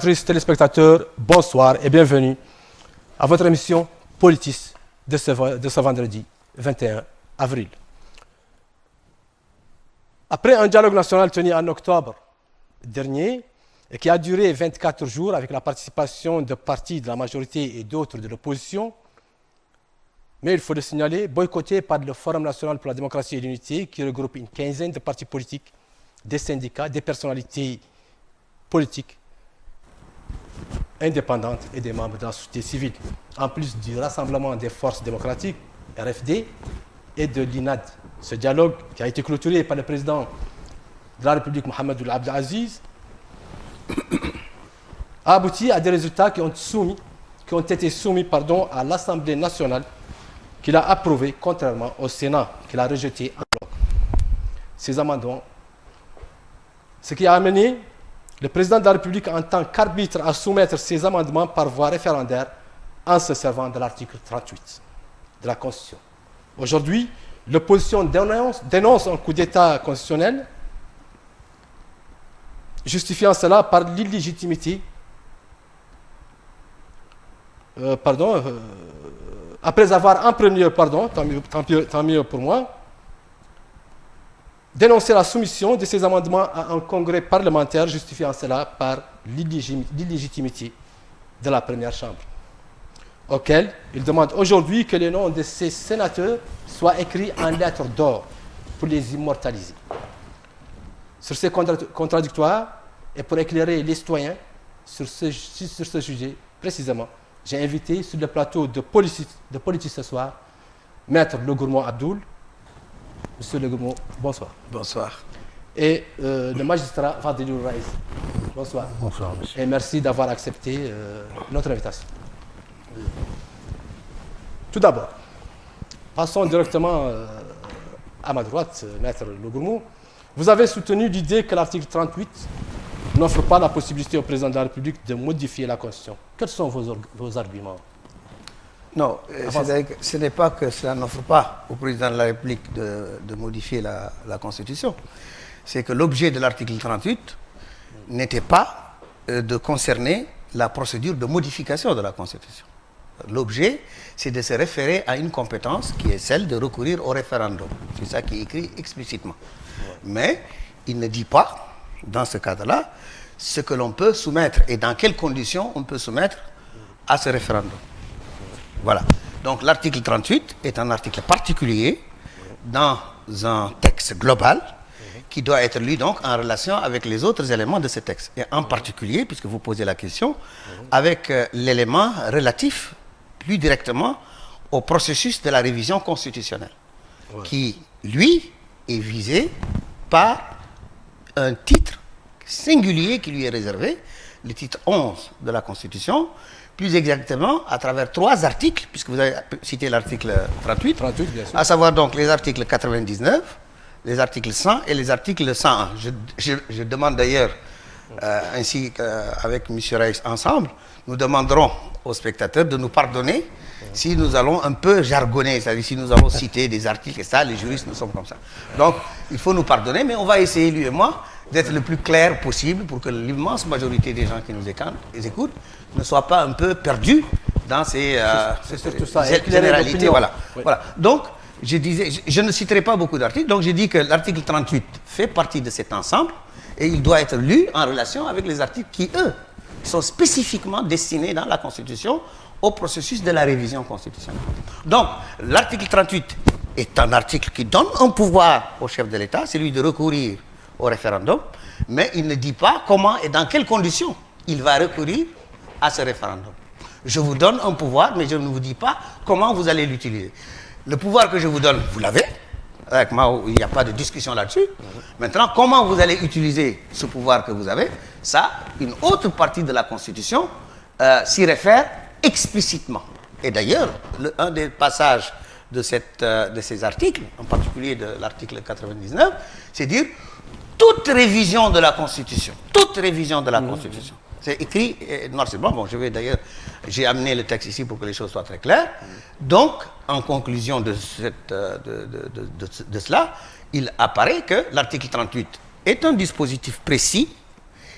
téléspectatrices, téléspectateurs, bonsoir et bienvenue à votre émission Politis de ce vendredi 21 avril. Après un dialogue national tenu en octobre dernier et qui a duré 24 jours avec la participation de partis de la majorité et d'autres de l'opposition, mais il faut le signaler, boycotté par le Forum national pour la démocratie et l'unité qui regroupe une quinzaine de partis politiques, des syndicats, des personnalités politiques indépendantes et des membres de la société civile, en plus du Rassemblement des forces démocratiques, RFD, et de l'INAD. Ce dialogue qui a été clôturé par le président de la République, Mohamed Ould Abdel Aziz, a abouti à des résultats qui ont été soumis à l'Assemblée nationale, qui l'a approuvé, contrairement au Sénat, qui l'a rejeté en bloc. Ces amendements, ce qui a amené le président de la République en tant qu'arbitre à soumettre ces amendements par voie référendaire en se servant de l'article 38 de la Constitution. Aujourd'hui, l'opposition dénonce un coup d'État constitutionnel, justifiant cela par l'illégitimité après avoir en premier lieu, tant mieux pour moi, dénoncé la soumission de ces amendements à un congrès parlementaire, justifiant cela par l'illégitimité de la première chambre, auquel il demande aujourd'hui que les noms de ces sénateurs soient écrits en lettres d'or pour les immortaliser. Sur ces contradictoires et pour éclairer les citoyens sur ce sujet précisément, j'ai invité sur le plateau de Politis ce soir, Maître Le Gourmand Abdoul. Monsieur Le Gourmand, bonsoir. Bonsoir. Et le magistrat Fadilou Raïs. Bonsoir. Bonsoir, monsieur. Et merci d'avoir accepté notre invitation. Tout d'abord, passons directement à ma droite, Maître Le Gourmand. Vous avez soutenu l'idée que l'article 38 n'offre pas la possibilité au président de la République de modifier la Constitution. Quels sont vos arguments? Non, ce n'est pas que cela n'offre pas au président de la République de modifier la Constitution. C'est que l'objet de l'article 38 n'était pas de concerner la procédure de modification de la Constitution. L'objet, c'est de se référer à une compétence qui est celle de recourir au référendum. C'est ça qui est écrit explicitement. Mais il ne dit pas, dans ce cadre-là, ce que l'on peut soumettre et dans quelles conditions on peut soumettre à ce référendum. Voilà. Donc l'article 38 est un article particulier dans un texte global qui doit être lu donc en relation avec les autres éléments de ce texte. Et en particulier, puisque vous posez la question, avec l'élément relatif plus directement au processus de la révision constitutionnelle, qui, lui, est visé par un titre singulier qui lui est réservé, le titre 11 de la Constitution, plus exactement à travers 3 articles, puisque vous avez cité l'article 38, bien sûr. À savoir donc les articles 99, les articles 100 et les articles 101. Je demande d'ailleurs, ainsi qu'avec M. Reis ensemble, nous demanderons aux spectateurs de nous pardonner si nous allons un peu jargonner, c'est-à-dire si nous allons citer des articles et ça, les juristes, nous sommes comme ça. Donc, il faut nous pardonner, mais on va essayer, lui et moi, d'être le plus clair possible pour que l'immense majorité des gens qui nous écoutent ne soient pas un peu perdus dans ces généralités. Voilà. Oui. Voilà. Donc, je ne citerai pas beaucoup d'articles, donc j'ai dit que l'article 38 fait partie de cet ensemble et il doit être lu en relation avec les articles qui, eux, sont spécifiquement destinés dans la Constitution au processus de la révision constitutionnelle. Donc, l'article 38 est un article qui donne un pouvoir au chef de l'État, celui de recourir au référendum, mais il ne dit pas comment et dans quelles conditions il va recourir à ce référendum. Je vous donne un pouvoir, mais je ne vous dis pas comment vous allez l'utiliser. Le pouvoir que je vous donne, vous l'avez. Avec moi, il n'y a pas de discussion là-dessus. Maintenant, comment vous allez utiliser ce pouvoir que vous avez, ça, une autre partie de la Constitution s'y réfère explicitement. Et d'ailleurs, un des passages de ces articles, en particulier de l'article 99, c'est dire toute révision de la Constitution. Toute révision de la Constitution. C'est écrit noir sur blanc. Bon, j'ai amené le texte ici pour que les choses soient très claires. Donc, en conclusion de cela, il apparaît que l'article 38 est un dispositif précis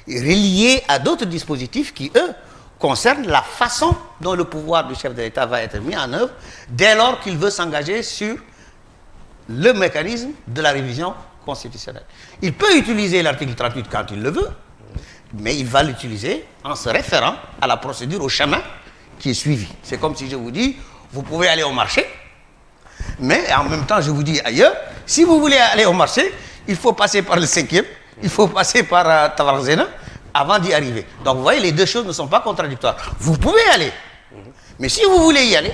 reliés à d'autres dispositifs qui, eux, concernent la façon dont le pouvoir du chef de l'État va être mis en œuvre dès lors qu'il veut s'engager sur le mécanisme de la révision constitutionnelle. Il peut utiliser l'article 38 quand il le veut, mais il va l'utiliser en se référant à la procédure, au chemin qui est suivi. C'est comme si je vous dis, vous pouvez aller au marché, mais en même temps, je vous dis ailleurs, si vous voulez aller au marché, il faut passer par le 5e, il faut passer par Tavarzena avant d'y arriver. Donc vous voyez, les deux choses ne sont pas contradictoires. Vous pouvez aller, mais si vous voulez y aller,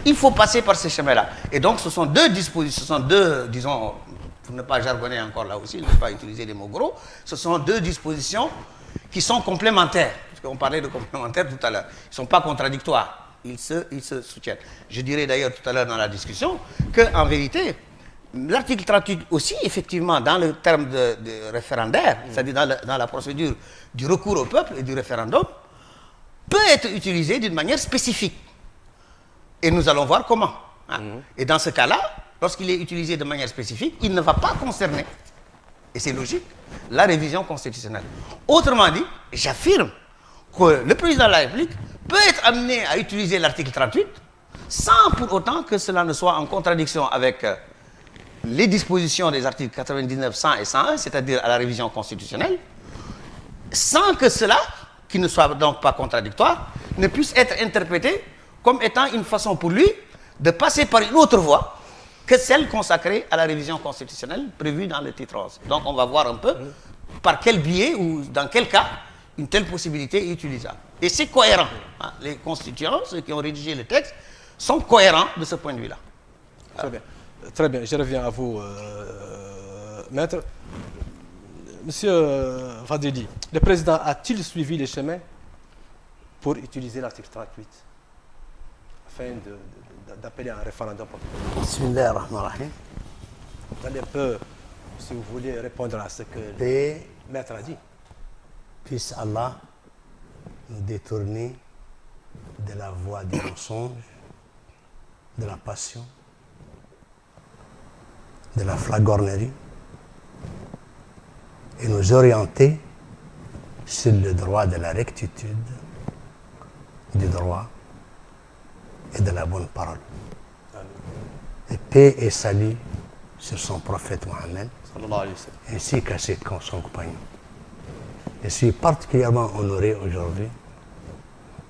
il faut passer par ces chemins-là. Et donc ce sont deux dispositions, ce sont deux, disons, pour ne pas jargonner encore là aussi, ne pas utiliser des mots gros, ce sont deux dispositions qui sont complémentaires. Parce qu'on parlait de complémentaires tout à l'heure. Ils ne sont pas contradictoires. Ils se soutiennent. Je dirais d'ailleurs tout à l'heure dans la discussion qu'en vérité, l'article 38 aussi, effectivement, dans le terme de référendaire, c'est-à-dire dans la procédure du recours au peuple et du référendum, peut être utilisé d'une manière spécifique. Et nous allons voir comment. Hein. Et dans ce cas-là, lorsqu'il est utilisé de manière spécifique, il ne va pas concerner, et c'est logique, la révision constitutionnelle. Autrement dit, j'affirme que le président de la République peut être amené à utiliser l'article 38 sans pour autant que cela ne soit en contradiction avec les dispositions des articles 99, 100 et 101, c'est-à-dire à la révision constitutionnelle, sans que cela, qui ne soit donc pas contradictoire, ne puisse être interprété comme étant une façon pour lui de passer par une autre voie que celle consacrée à la révision constitutionnelle prévue dans le titre 11. Donc on va voir un peu par quel biais ou dans quel cas une telle possibilité est utilisable. Et c'est cohérent. Hein. Les constituants, ceux qui ont rédigé le texte, sont cohérents de ce point de vue-là. Très bien. Très bien. Je reviens à vous, maître. Monsieur Fadili, le président a-t-il suivi les chemins pour utiliser l'article 38 afin d'appeler à un référendum populaire? Bismillah ar-Rahman ar-Rahim. Vous allez un peu, si vous voulez, répondre à ce que le maître a dit. Puisse Allah nous détourner de la voie du mensonge, de la passion, de la flagornerie et nous orienter sur le droit de la rectitude, du droit et de la bonne parole. Et paix et salut sur son prophète Mohammed, ainsi qu'à son compagnon. Je suis particulièrement honoré aujourd'hui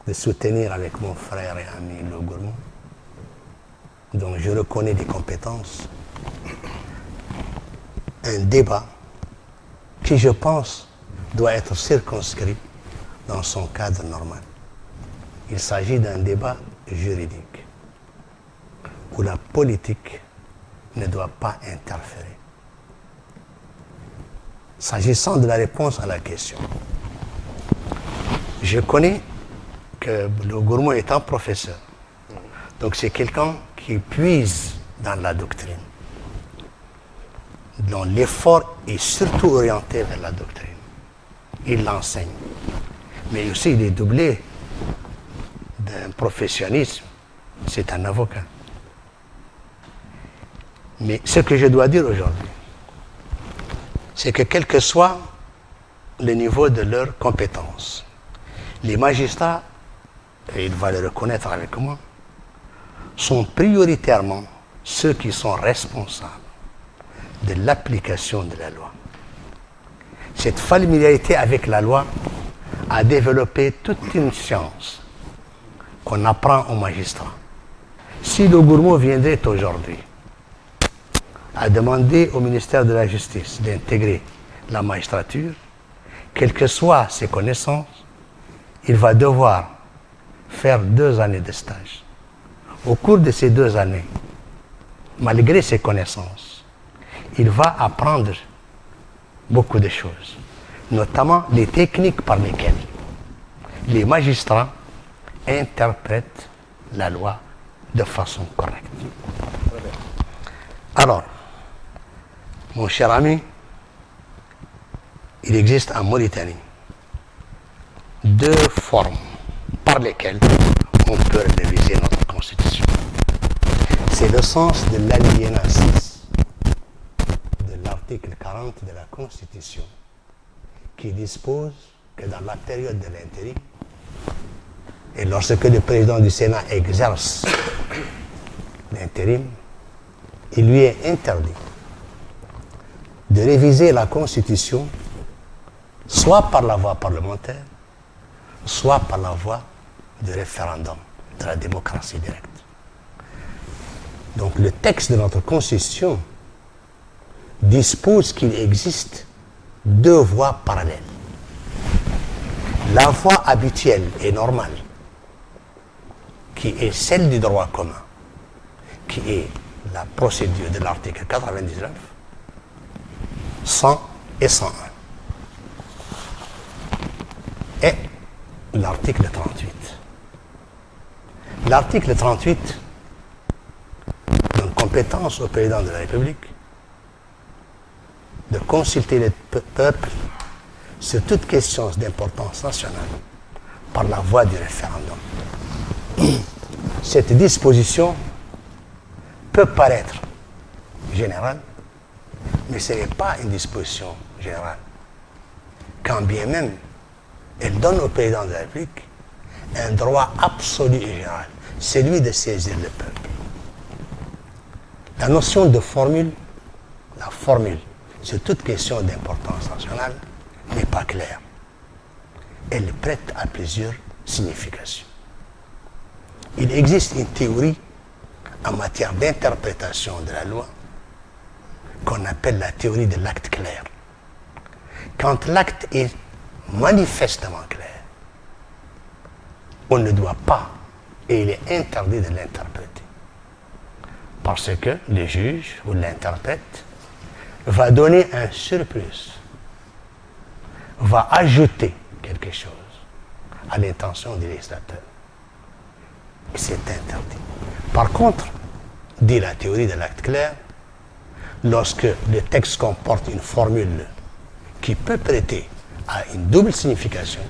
de soutenir avec mon frère et ami Le Gourmand, dont je reconnais des compétences, un débat qui, je pense, doit être circonscrit dans son cadre normal. Il s'agit d'un débat juridique où la politique ne doit pas interférer. S'agissant de la réponse à la question, je connais que Le Gourmand est un professeur. Donc c'est quelqu'un qui puise dans la doctrine, dont l'effort est surtout orienté vers la doctrine. Il l'enseigne. Mais aussi il est doublé d'un professionnalisme. C'est un avocat. Mais ce que je dois dire aujourd'hui, c'est que quel que soit le niveau de leurs compétences, les magistrats, et il va le reconnaître avec moi, sont prioritairement ceux qui sont responsables de l'application de la loi. Cette familiarité avec la loi a développé toute une science qu'on apprend aux magistrats. Si Le Gourmand viendrait aujourd'hui à demander au ministère de la Justice d'intégrer la magistrature, quelles que soient ses connaissances, il va devoir faire 2 années de stage. Au cours de ces 2 années, malgré ses connaissances, il va apprendre beaucoup de choses, notamment les techniques par lesquelles les magistrats interprètent la loi de façon correcte. Alors, mon cher ami, il existe en Mauritanie 2 formes par lesquelles on peut réviser notre constitution. C'est le sens de l'alinéa 6 de l'article 40 de la Constitution qui dispose que dans la période de l'intérim, et lorsque le président du Sénat exerce l'intérim, il lui est interdit de réviser la Constitution soit par la voie parlementaire, soit par la voie du référendum, de la démocratie directe. Donc le texte de notre Constitution dispose qu'il existe deux voies parallèles. La voie habituelle et normale, qui est celle du droit commun, qui est la procédure de l'article 99, 100 et 101. Et l'article 38. L'article 38 donne compétence au président de la République de consulter le peuple sur toute question d'importance nationale par la voie du référendum. Cette disposition peut paraître générale, mais ce n'est pas une disposition générale. Quand bien même elle donne au président de la République un droit absolu et général, celui de saisir le peuple. La notion de formule, la formule sur toute question d'importance nationale n'est pas claire. Elle prête à plusieurs significations. Il existe une théorie en matière d'interprétation de la loi qu'on appelle la théorie de l'acte clair. Quand l'acte est manifestement clair, on ne doit pas et il est interdit de l'interpréter. Parce que le juge ou l'interprète va donner un surplus, va ajouter quelque chose à l'intention du législateur. Et c'est interdit. Par contre, dit la théorie de l'acte clair, lorsque le texte comporte une formule qui peut prêter à une double signification,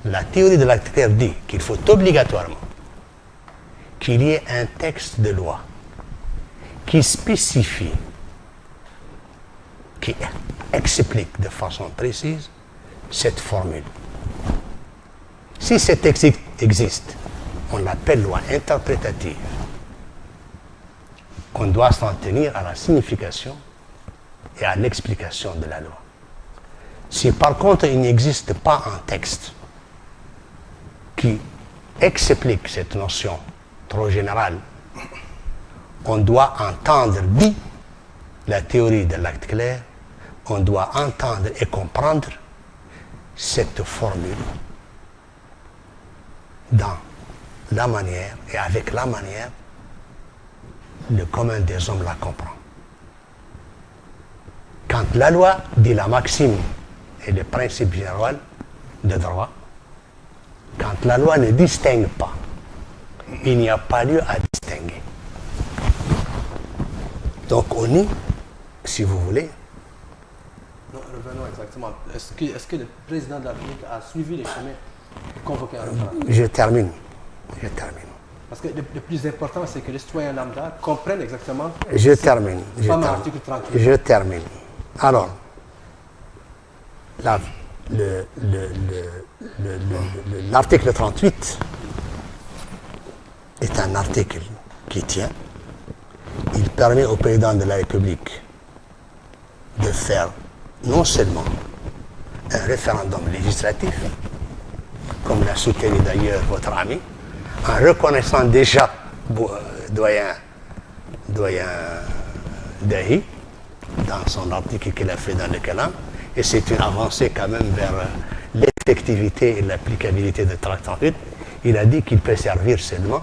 la théorie de l'acte clair dit qu'il faut obligatoirement qu'il y ait un texte de loi qui spécifie, qui explique de façon précise cette formule. Si ce texte existe, on l'appelle loi interprétative. On doit s'en tenir à la signification et à l'explication de la loi. Si par contre il n'existe pas un texte qui explique cette notion trop générale, on doit entendre, dit la théorie de l'acte clair, on doit entendre et comprendre cette formule dans la manière et avec la manière le commun des hommes la comprend. Quand la loi dit la maxime et le principe général de droit, quand la loi ne distingue pas, il n'y a pas lieu à distinguer. Donc on est, si vous voulez... Non, revenons exactement. Est-ce que le président de la République a suivi les chemins pour convoquer un référendum? Je termine. Parce que le plus important, c'est que les citoyens lambda comprennent exactement... Je termine. L'article 38. Je termine. Alors, l'article 38 est un article qui tient. Il permet au président de la République de faire non seulement un référendum législatif, comme l'a soutenu d'ailleurs votre ami, en reconnaissant déjà doyen Dahi dans son article qu'il a fait dans le Calam, et c'est une avancée quand même vers l'effectivité et l'applicabilité de 38. Il a dit qu'il peut servir seulement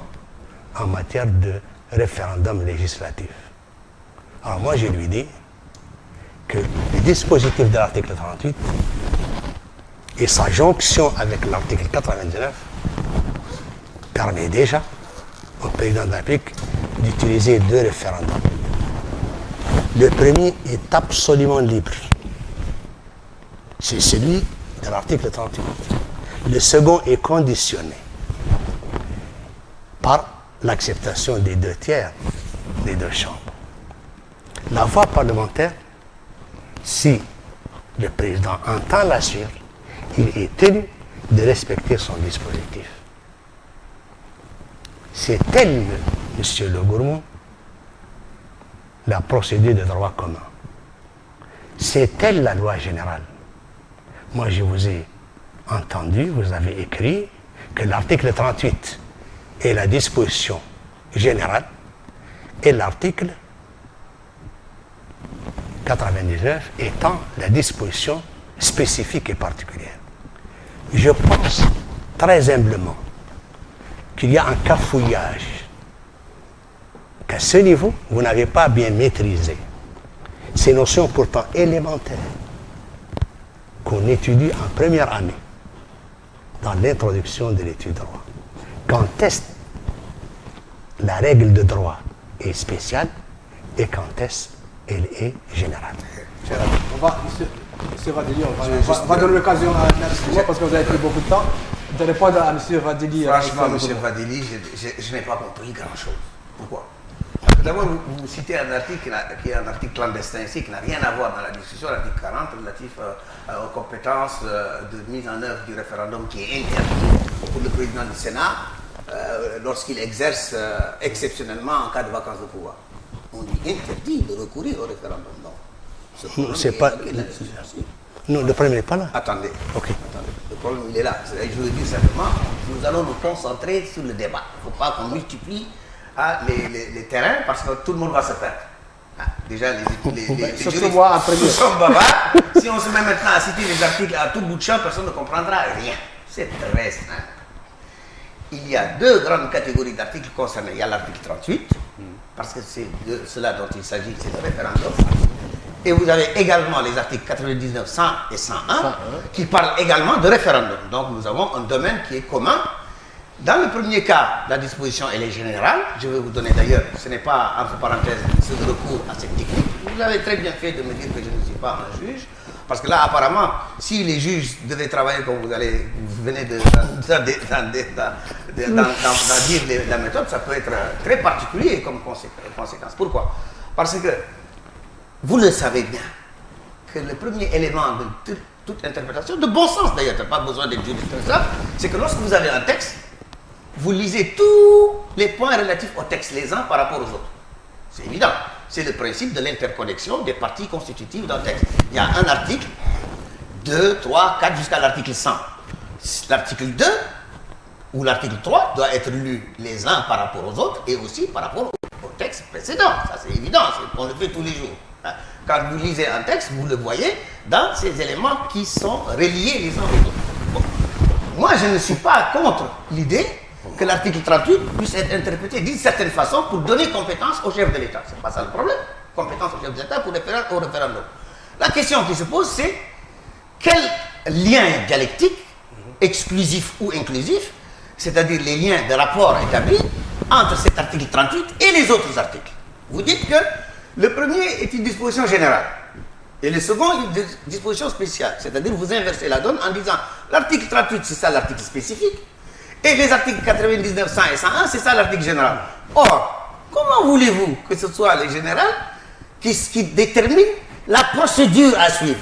en matière de référendum législatif. Alors moi je lui dis que le dispositif de l'article 38 et sa jonction avec l'article 99 permet déjà au président de la République d'utiliser deux référendums. Le premier est absolument libre. C'est celui de l'article 38. Le second est conditionné par l'acceptation des 2/3 des deux chambres. La voie parlementaire, si le président entend la suivre, il est tenu de respecter son dispositif. C'est tel, Monsieur Le Gourmand, la procédure de droit commun. C'est telle la loi générale. Moi, je vous ai entendu, vous avez écrit que l'article 38 est la disposition générale et l'article 99 étant la disposition spécifique et particulière. Je pense très humblement qu'il y a un cafouillage, qu'à ce niveau, vous n'avez pas bien maîtrisé ces notions pourtant élémentaires qu'on étudie en première année dans l'introduction de l'étude de droit. Quand est-ce la règle de droit est spéciale et quand est-ce elle est générale. On va, monsieur Vadili, on va donner l'occasion à M. parce que vous avez pris beaucoup de temps, de répondre à M. Vadili. Franchement, M. Vadili, je n'ai pas compris grand-chose. Pourquoi? Parce que d'abord, vous citez un article qui est un article clandestin ici, qui n'a rien à voir dans la discussion, l'article 40 relatif aux compétences de mise en œuvre du référendum qui est interdit pour le président du Sénat lorsqu'il exerce exceptionnellement en cas de vacance de pouvoir. On lui interdit de recourir au référendum. Non, c'est pas. Non, le problème n'est pas là. Attendez. Ok. Attendez. Le problème, il est là. Je veux dire simplement, nous allons nous concentrer sur le débat. Il ne faut pas qu'on multiplie les terrains parce que tout le monde va se perdre. Déjà, les juristes sont bavards. Si on se met maintenant à citer les articles à tout bout de champ, personne ne comprendra rien. C'est très simple. Il y a deux grandes catégories d'articles concernés. Il y a l'article 38, parce que c'est de cela dont il s'agit, c'est le référendum. Et vous avez également les articles 99, 100 et 101 qui parlent également de référendum. Donc nous avons un domaine qui est commun. Dans le premier cas, la disposition elle est générale. Je vais vous donner d'ailleurs, ce n'est pas entre parenthèses, c'est de recours à cette technique. Vous avez très bien fait de me dire que je ne suis pas un juge. Parce que là, apparemment, si les juges devaient travailler comme vous venez de dire la méthode, ça peut être très particulier comme conséquence. Pourquoi? Parce que vous le savez bien, que le premier élément de toute interprétation, de bon sens d'ailleurs, tu n'as pas besoin d'être juriste, c'est que lorsque vous avez un texte, vous lisez tous les points relatifs au texte les uns par rapport aux autres. C'est évident. C'est le principe de l'interconnexion des parties constitutives d'un texte. Il y a un article, 2, 3, 4 jusqu'à l'article 100. L'article 2 ou l'article 3 doit être lu les uns par rapport aux autres et aussi par rapport au texte précédent. Ça c'est évident, on le fait tous les jours. Quand vous lisez un texte, vous le voyez dans ces éléments qui sont reliés les uns aux autres. Bon. Moi, je ne suis pas contre l'idée que l'article 38 puisse être interprété d'une certaine façon pour donner compétence au chef de l'État. Ce n'est pas ça le problème. Compétence au chef de l'État pour au référendum. La question qui se pose, c'est quel lien dialectique, exclusif ou inclusif, c'est-à-dire les liens de rapport établis entre cet article 38 et les autres articles. Vous dites que le premier est une disposition générale et le second une disposition spéciale. C'est-à-dire vous inversez la donne en disant l'article 38 c'est ça l'article spécifique et les articles 99, 100 et 101 c'est ça l'article général. Or, comment voulez-vous que ce soit les générales qui déterminent la procédure à suivre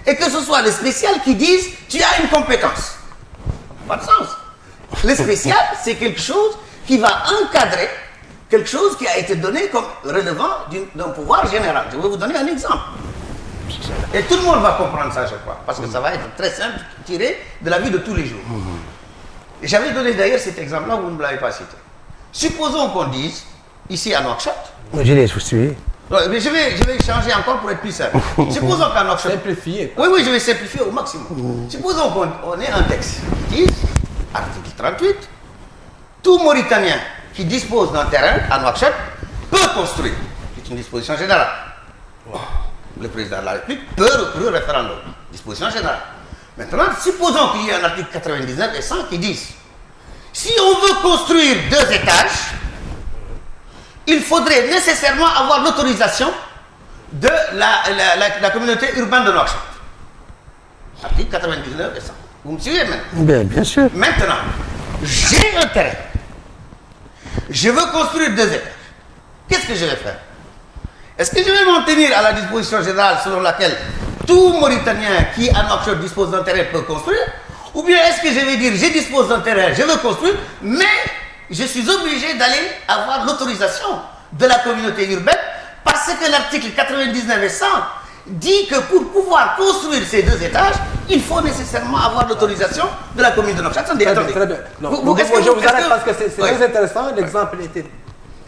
et que ce soit les spéciales qui disent tu as une compétence? Pas de sens. Le spécial c'est quelque chose qui va encadrer quelque chose qui a été donné comme relevant d'un pouvoir général. Je vais vous donner un exemple. Et tout le monde va comprendre ça, je crois, parce que ça va être très simple, tiré de la vie de tous les jours. J'avais donné d'ailleurs cet exemple-là, vous ne me l'avez pas cité. Supposons qu'on dise, ici à Nouakchott... Je l'ai suivi. Mais je vais changer encore pour être plus simple. Supposons qu'à Nouakchott... Simplifier. Oui, je vais simplifier au maximum. Supposons qu'on ait un texte qui dit, article 38, tout Mauritanien qui dispose d'un terrain à Nouakchott peut construire. C'est une disposition générale. Le président de la République peut recourir au référendum. Disposition générale. Maintenant, supposons qu'il y ait un article 99 et 100 qui disent si on veut construire 2 étages, il faudrait nécessairement avoir l'autorisation de la communauté urbaine de Nouakchott. Article 99 et 100. Vous me suivez maintenant? Bien sûr. Maintenant, j'ai un terrain. Je veux construire 2 étages. Qu'est-ce que je vais faire? Est-ce que je vais m'en tenir à la disposition générale selon laquelle tout Mauritanien qui à Nouakchott dispose d'un terrain peut construire? Ou bien est-ce que je vais dire, je dispose d'un terrain, je veux construire, mais je suis obligé d'aller avoir l'autorisation de la communauté urbaine parce que l'article 99 et 100 dit que pour pouvoir construire ces 2 étages, il faut nécessairement avoir l'autorisation de la commune de Nouakchott. Attendez, Très bien, attendez. très bien. Non, Est-ce je vous arrête que- parce que c'est Oui. très intéressant. L'exemple était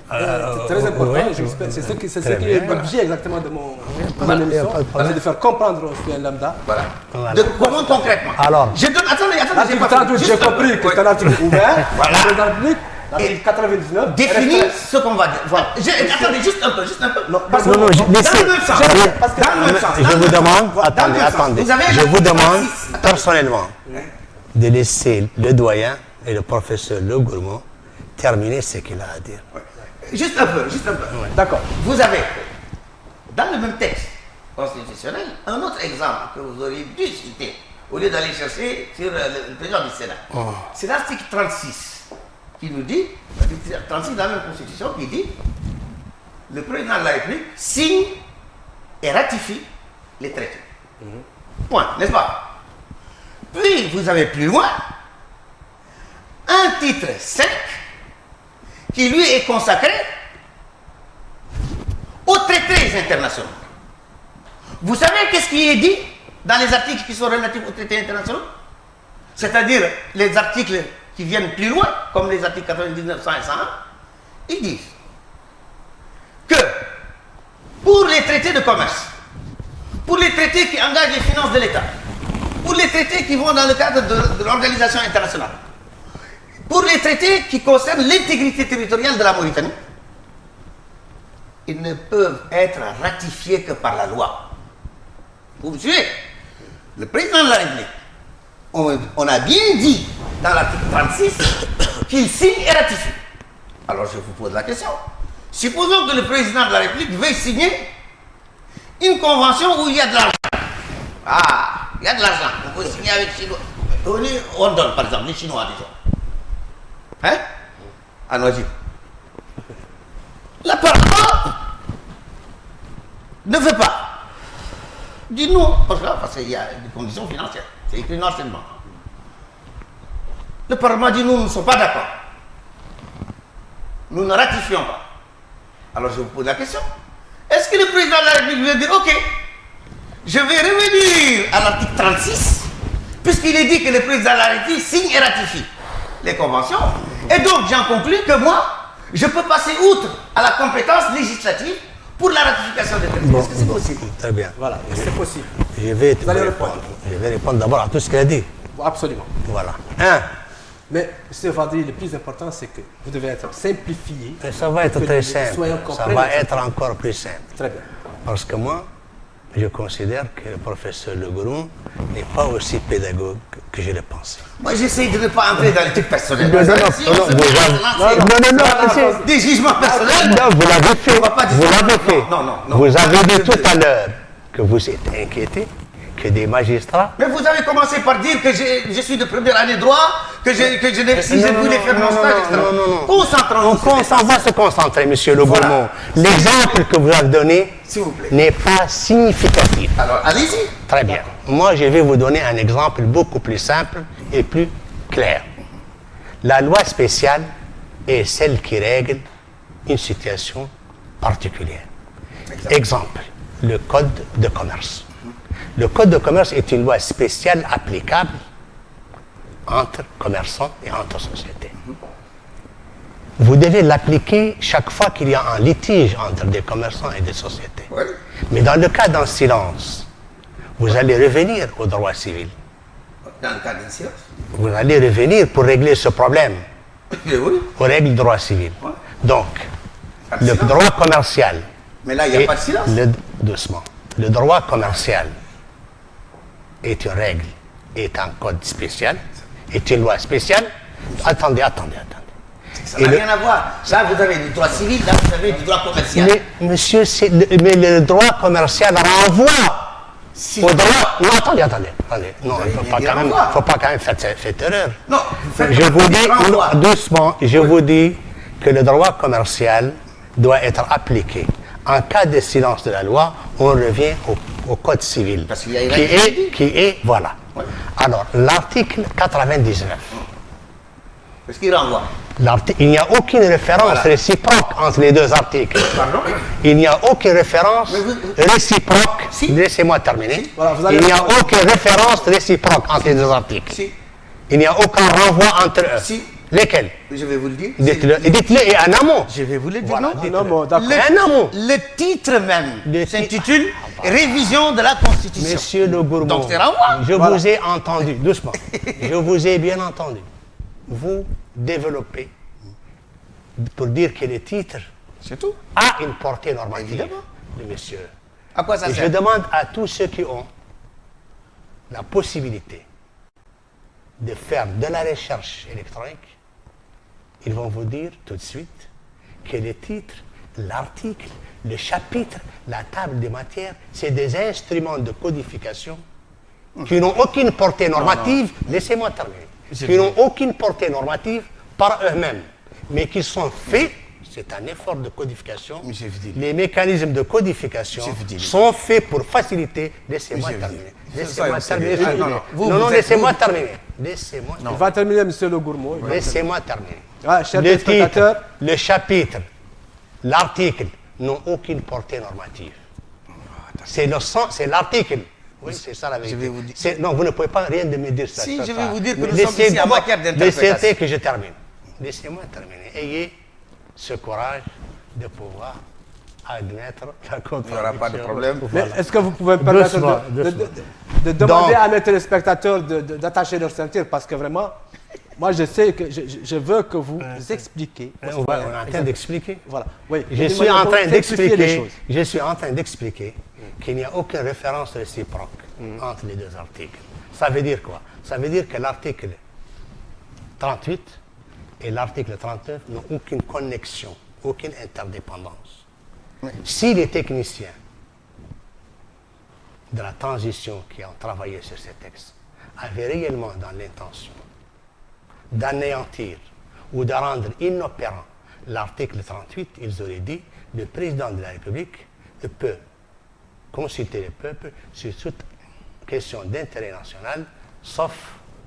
très important. oui, C'est ce qui très est bien. l'objet exactement de mon Voilà, il y a émission. pas de problème. C'est de faire comprendre au citoyen lambda. Voilà. Voilà. De comment concrètement? Alors. Je donne, attendez, j'ai L'article pas 38, fini. j'ai compris que c'est un article ouvert. Voilà. La présidente de la République, l'article 99. Définir reste- ce qu'on va dire. Voilà. Attendez, juste un peu, juste un peu. Non, Parce que non, non, dans laissez- le même sens. parce que- Dans le même sens. Je dans vous le même demande, sens. Dans le même sens. attendez, Vous avez je l'article vous demande 36. personnellement de laisser le doyen et le professeur Le Gourmand terminer ce qu'il a à dire. Juste un peu, juste un peu. D'accord. Vous avez, dans le même texte constitutionnel, un autre exemple que vous auriez dû citer, au lieu d'aller chercher sur le président du Sénat. C'est l'article 36 qui nous dit, l'article 36 de la même constitution qui dit, le président de la République signe et ratifie les traités. Point, n'est-ce pas? Puis, vous avez plus loin un titre 5 qui lui est consacré aux traités internationaux. Vous savez qu'est-ce qui est dit dans les articles qui sont relatifs aux traités internationaux? C'est-à-dire les articles qui viennent plus loin, comme les articles 99, 100 et 101, ils disent que pour les traités de commerce, pour les traités qui engagent les finances de l'État, pour les traités qui vont dans le cadre de l'organisation internationale, pour les traités qui concernent l'intégrité territoriale de la Mauritanie, ils ne peuvent être ratifiés que par la loi. Vous me suivez? Le président de la République, on a bien dit dans l'article 36 qu'il signe et ratifie. Alors je vous pose la question. Supposons que le président de la République veuille signer une convention où il y a de l'argent. Ah, il y a de l'argent. On peut signer avec les Chinois. On donne par exemple les Chinois, disons. Hein? À Noisy. Le Parlement ne veut pas. Dit non, parce qu'il y a des conditions financières. C'est écrit dans l'enseignement. Le Parlement dit nous ne sommes pas d'accord. Nous ne ratifions pas. Alors je vous pose la question. Est-ce que le président de la République veut dire ok, je vais revenir à l'article 36, puisqu'il est dit que le président de la République signe et ratifie les conventions. Et donc, j'en conclus que moi, je peux passer outre à la compétence législative pour la ratification des traités. Est-ce que c'est possible? Très bien. Voilà, c'est possible. Je vais allez répondre. Je vais répondre d'abord à tout ce qu'il a dit. Absolument. Voilà. Mais, M. Fadri, le plus important, c'est que vous devez être simplifié. Mais ça va être Que très les simple. citoyens Ça comprennent va les être encore plus simple. Très bien. Parce que moi, je considère que le professeur Le Gourmand n'est pas aussi pédagogue que je le pensais. Moi, j'essaie de ne pas entrer dans les trucs personnels. Non, non, Si non, on non, se vous met à avez- lancer non, des jugements personnels. Non, vous l'avez fait. On va pas Vous discuter. l'avez fait. Non. Vous avez dit tout à l'heure que vous êtes inquiété que des magistrats. Mais vous avez commencé par dire que je suis de première année droit, que si je voulais faire mon stage, etc. non. Concentrons-nous. On va se concentrer, monsieur Le Voilà. Gourmand. L'exemple que vous avez donné S'il vous plaît. n'est pas significatif. Alors, allez-y. Très bien. Moi, je vais vous donner un exemple beaucoup plus simple et plus clair. La loi spéciale est celle qui règle une situation particulière. Exemple, le code de commerce. Le code de commerce est une loi spéciale applicable entre commerçants et entre sociétés. Vous devez l'appliquer chaque fois qu'il y a un litige entre des commerçants et des sociétés. Oui. Mais dans le cas d'un silence, vous allez revenir au droit civil. Dans le cas d'un silence. Vous allez revenir pour régler ce problème Oui. aux règles du droit civil. Ouais. Donc, Pas de le silence. droit commercial. Mais là, il n'y a pas de silence. Doucement. Le droit commercial est une règle, est un code spécial, est une loi spéciale. Attendez. Ça n'a rien à voir. Là, vous avez du droit civil, là, vous avez du droit commercial. Mais, monsieur, mais le droit commercial renvoie au droit. Non, attendez. Non, il ne faut pas quand même faire cette erreur. Non, Je vous dis, renvoie. doucement, je vous dis que le droit commercial doit être appliqué. En cas de silence de la loi, on revient au au Code civil. Parce qu'il y a qui est, voilà. Ouais. Alors, l'article 99. Parce qu'il renvoie. Il n'y a aucune référence réciproque entre les deux articles. Pardon? Il n'y a aucune référence réciproque. Si. Laissez-moi terminer. Si. Voilà, vous allez- Il n'y a aucune référence réciproque entre les deux articles. Si. Il n'y a aucun renvoi entre eux. Si. Lesquels? Je vais vous le dire. Dites-le. Et dites-le et en amont. Je vais vous le dire, Voilà, non? dites-le. Non, bon, d'accord. En amont. Le titre même Le s'intitule Révision de la Constitution. Monsieur Le Gourmand, Donc c'est renvoi. je vous ai entendu, doucement. Je vous ai bien entendu. Vous développez pour dire que le titre C'est tout. a une portée normative. Évidemment. Le monsieur. À quoi ça Et je sert? demande à tous ceux qui ont la possibilité de faire de la recherche électronique, ils vont vous dire tout de suite que le titre, l'article, le chapitre, la table des matières, c'est des instruments de codification qui n'ont aucune portée normative, laissez-moi terminer, qui n'ont aucune portée normative par eux-mêmes, mais qui sont faits, c'est un effort de codification, Monsieur Fidil. les mécanismes de codification Monsieur Fidil. sont faits pour faciliter, laissez-moi Monsieur terminer, Fidil. laissez-moi Soyons terminer, sérieux. s'il vous Ah, plaît. non, non. Non, non, Vous êtes- laissez-moi vous- terminer, laissez-moi Il va terminer, monsieur Le Gourmand. Laissez-moi terminer. Ah, chers Le titre, téléspectateurs. le chapitre, l'article n'ont aucune portée normative. C'est le sens, c'est l'article. Oui, c'est ça la vérité. vais vous dire- Non, vous ne pouvez pas rien de me dire ça. Si, ça, je ça. vais vous dire que Mais nous sommes laissez ici en d'abord- matière d'interprétation. Laissez que je termine. Laissez-moi terminer. Ayez ce courage de pouvoir admettre la contradiction. Il n'y aura pas de problème. Mais Voilà. est-ce que vous pouvez me permettre Doucement, de doucement. demander Donc- à mes téléspectateurs d'attacher leur ceinture parce que vraiment, moi je sais que je veux que vous expliquiez. On est en train d'expliquer. Voilà. Oui. Je D'une suis manière en pour train simplifier les d'expliquer, choses. je suis en train d'expliquer qu'il n'y a aucune référence réciproque entre les deux articles. Ça veut dire quoi? Ça veut dire que l'article 38 et l'article 39 n'ont aucune connexion, aucune interdépendance. Si les techniciens de la transition qui ont travaillé sur ces textes avaient réellement dans l'intention d'anéantir ou de rendre inopérant l'article 38, ils auraient dit le président de la République peut consulter le peuple sur toute question d'intérêt national, sauf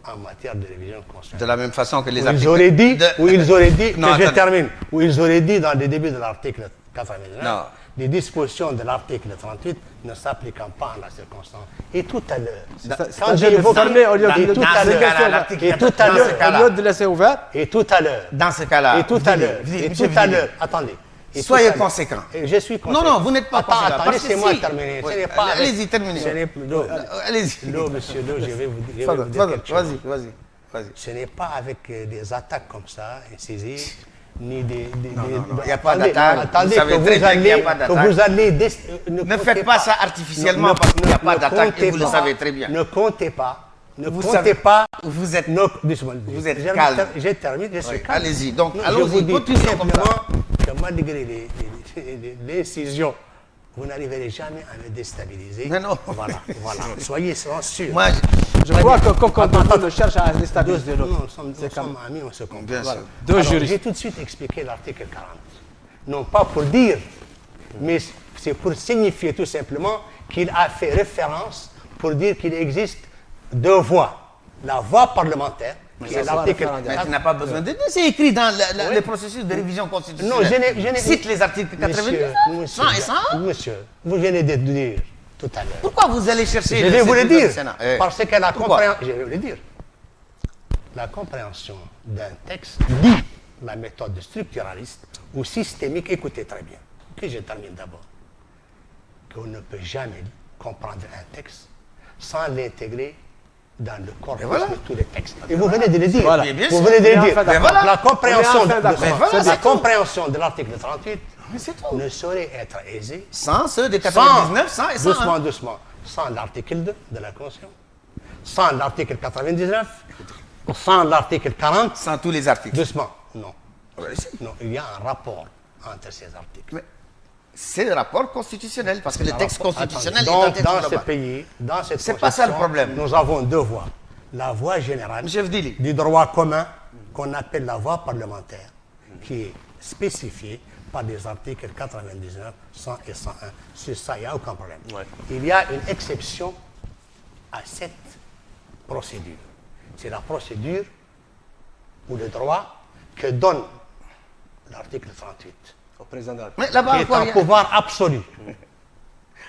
en matière de révision De constitutionnelle. la même façon que les Où articles. ils auraient dit, où ils auraient dit, Non, que je attendez. termine, où ils auraient dit dans le début de l'article 89, Non. les dispositions de l'article 38 ne s'appliquant pas en la circonstance. Et tout à l'heure, quand j'ai C'est-à-dire de évoqué, fermer au lieu et de tout dans à ce l'heure, cas-là, l'article et tout à 89, l'heure, dans ce cas-là. Au lieu de laisser ouvert, et tout à l'heure, Dans ce cas-là. et tout à l'heure, et Monsieur tout à Villini, l'heure, attendez. et Soyez tout à l'heure. conséquent. Et je suis conséquent. Non, non, vous n'êtes pas Attends, conséquent, attends, parce que laissez-moi si- terminer. Oui, Ce n'est pas avec- allez-y, terminez. ce n'est- non, Allez-y. non, monsieur, non, je vais vous dire Pardon, quelque pardon, chose. vas-y, vas-y, vas-y. Ce n'est pas avec des attaques comme ça, incisives, ni des... non, il n'y a Attendez, pas d'attaque. Attendez, Vous savez que très vous bien qu'il n'y a allez... pas que d'attaque. vous allez Ne comptez faites pas ça artificiellement parce qu'il n'y a pas d'attaque et vous le savez très bien. Ne comptez pas. Ne Vous comptez savez- pas. vous êtes- Vous êtes calme. Je termine, je suis Oui, calme. allez-y. Donc, Non, allons-y, je vous dis tout continuons comme ça. simplement que malgré l'incision, vous n'arriverez jamais à me déstabiliser. Mais non. Voilà, voilà. Soyez sûrs. Moi, je crois que quand on cherche à déstabiliser Non, l'autre. nous sommes amis, on se comprend. Bien sûr. Deux Alors, juristes. j'ai tout de suite expliqué l'article 40. Non pas pour dire, mais c'est pour signifier tout simplement qu'il a fait référence pour dire qu'il existe deux voies. La voie parlementaire, qui est ça, l'article ça, mais 40. tu n'as pas besoin de dire. C'est écrit dans Oui. le processus de révision constitutionnelle. Non, je n'ai... Cite les articles 99, 100 et 101. Monsieur, vous venez de dire tout à l'heure. Pourquoi vous allez chercher Je vais vous le service dire, du Sénat? Eh. parce que la Pourquoi? compréhension... Je vais vous le dire. La compréhension d'un texte dit la méthode structuraliste ou systémique, écoutez très bien, que je termine d'abord, qu'on ne peut jamais comprendre un texte sans l'intégrer dans le corpus voilà. de tous les textes. Et vous venez de le dire. Voilà. Mais bien Vous sûr. venez de On est le enfin dire. d'accord. Mais voilà. La compréhension, On est enfin d'accord. Mais voilà, la c'est tout. compréhension de l'article 38 Mais c'est tout. ne saurait être aisée Sans ceux de sans, 99, 100 et 101. doucement, doucement, sans l'article 2 de la Constitution, sans l'article 99, sans l'article 40, Sans tous les articles. doucement, non. Allez-y. Non, il y a un rapport entre ces articles. Mais c'est le rapport constitutionnel, parce que le texte constitutionnel est un Donc, texte dans ce global. pays, dans cette C'est pas ça le Constitution, problème. nous avons deux voies. La voie générale Monsieur Vdili. du droit commun, qu'on appelle la voie parlementaire, qui est spécifiée par des articles 99, 100 et 101. Sur ça, il n'y a aucun problème. Ouais. Il y a une exception à cette procédure. C'est la procédure ou le droit que donne l'article 38, Au président de la Mais qui là-bas, est encore, un il y a- pouvoir absolu.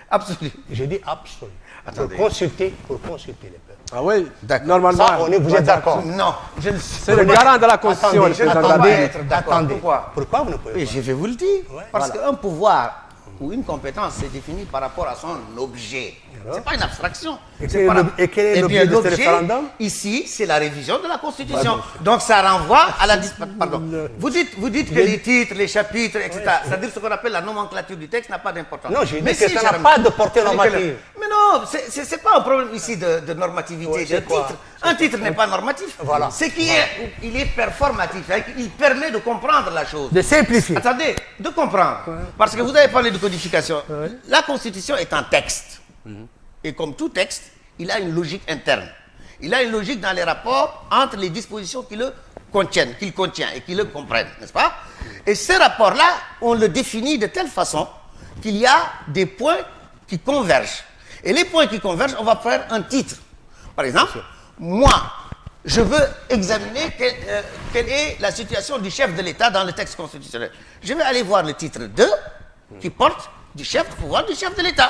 absolu. J'ai dit absolu. Attendez. Pour consulter les peuples. Ah oui, D'accord. normalement. Ça, vous êtes d'accord? Non, je ne C'est le garant de la Constitution, le Attendez, président de la attendez. République. être d'accord. attendez. Pourquoi vous ne pouvez Oui, pas? je vais vous le dire. Ouais. Parce qu'un pouvoir ou une compétence, c'est défini par rapport à son objet. Ce n'est pas une abstraction. Et C'est quel est par- l'ob- et quel est Eh l'objet bien, de ce référendum? Ici, c'est la révision de la Constitution. Donc, ça renvoie à la... Pardon. Vous dites que les titres, les chapitres, etc., c'est-à-dire ce qu'on appelle la nomenclature du texte n'a pas d'importance. Non, j'ai Mais dit que si, ça cher n'a ami, pas de portée je dis que normative. Mais non, ce n'est pas un problème ici de normativité, Ouais, de c'est quoi? titre. Un titre n'est pas normatif. Voilà. C'est qu'il est performatif. Il permet de comprendre la chose. De simplifier. Attendez, de comprendre. Parce que vous avez parlé de codification. La Constitution est un texte. Et comme tout texte, il a une logique interne. Il a une logique dans les rapports entre les dispositions qui le contiennent, qu'il contient et qui le comprennent, n'est-ce pas? Et ce rapport-là, on le définit de telle façon qu'il y a des points qui convergent. Et les points qui convergent, on va faire un titre. Par exemple, moi, je veux examiner quelle est la situation du chef de l'État dans le texte constitutionnel. Je vais aller voir le titre 2 qui porte du pouvoir du chef de l'État.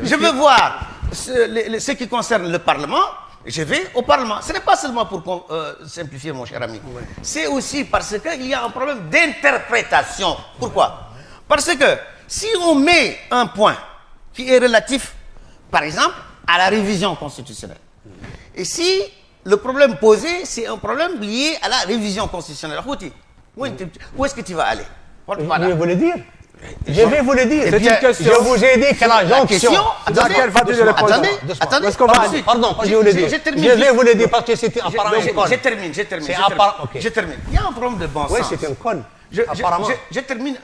Je veux voir ce qui concerne le Parlement, je vais au Parlement. Ce n'est pas seulement pour simplifier, mon cher ami. C'est aussi parce qu'il y a un problème d'interprétation. Pourquoi? Parce que si on met un point qui est relatif, par exemple, à la révision constitutionnelle, et si le problème posé, c'est un problème lié à la révision constitutionnelle, où est-ce que tu vas aller? Je vais vous le dire. Je vais vous le dire. C'est une question. Je vous ai dit que la jonction. Attendez, Laquelle va donner réponse? attendez, Où est-ce qu'on va aller? Pardon, je vais vous le dire. termine Je vais juste. vous le dire parce que c'était apparemment une conne. Je termine. C'est apparent, ok. Je termine. Il y a un problème de bon Oui, sens. c'est une conne. Je Apparemment. termine.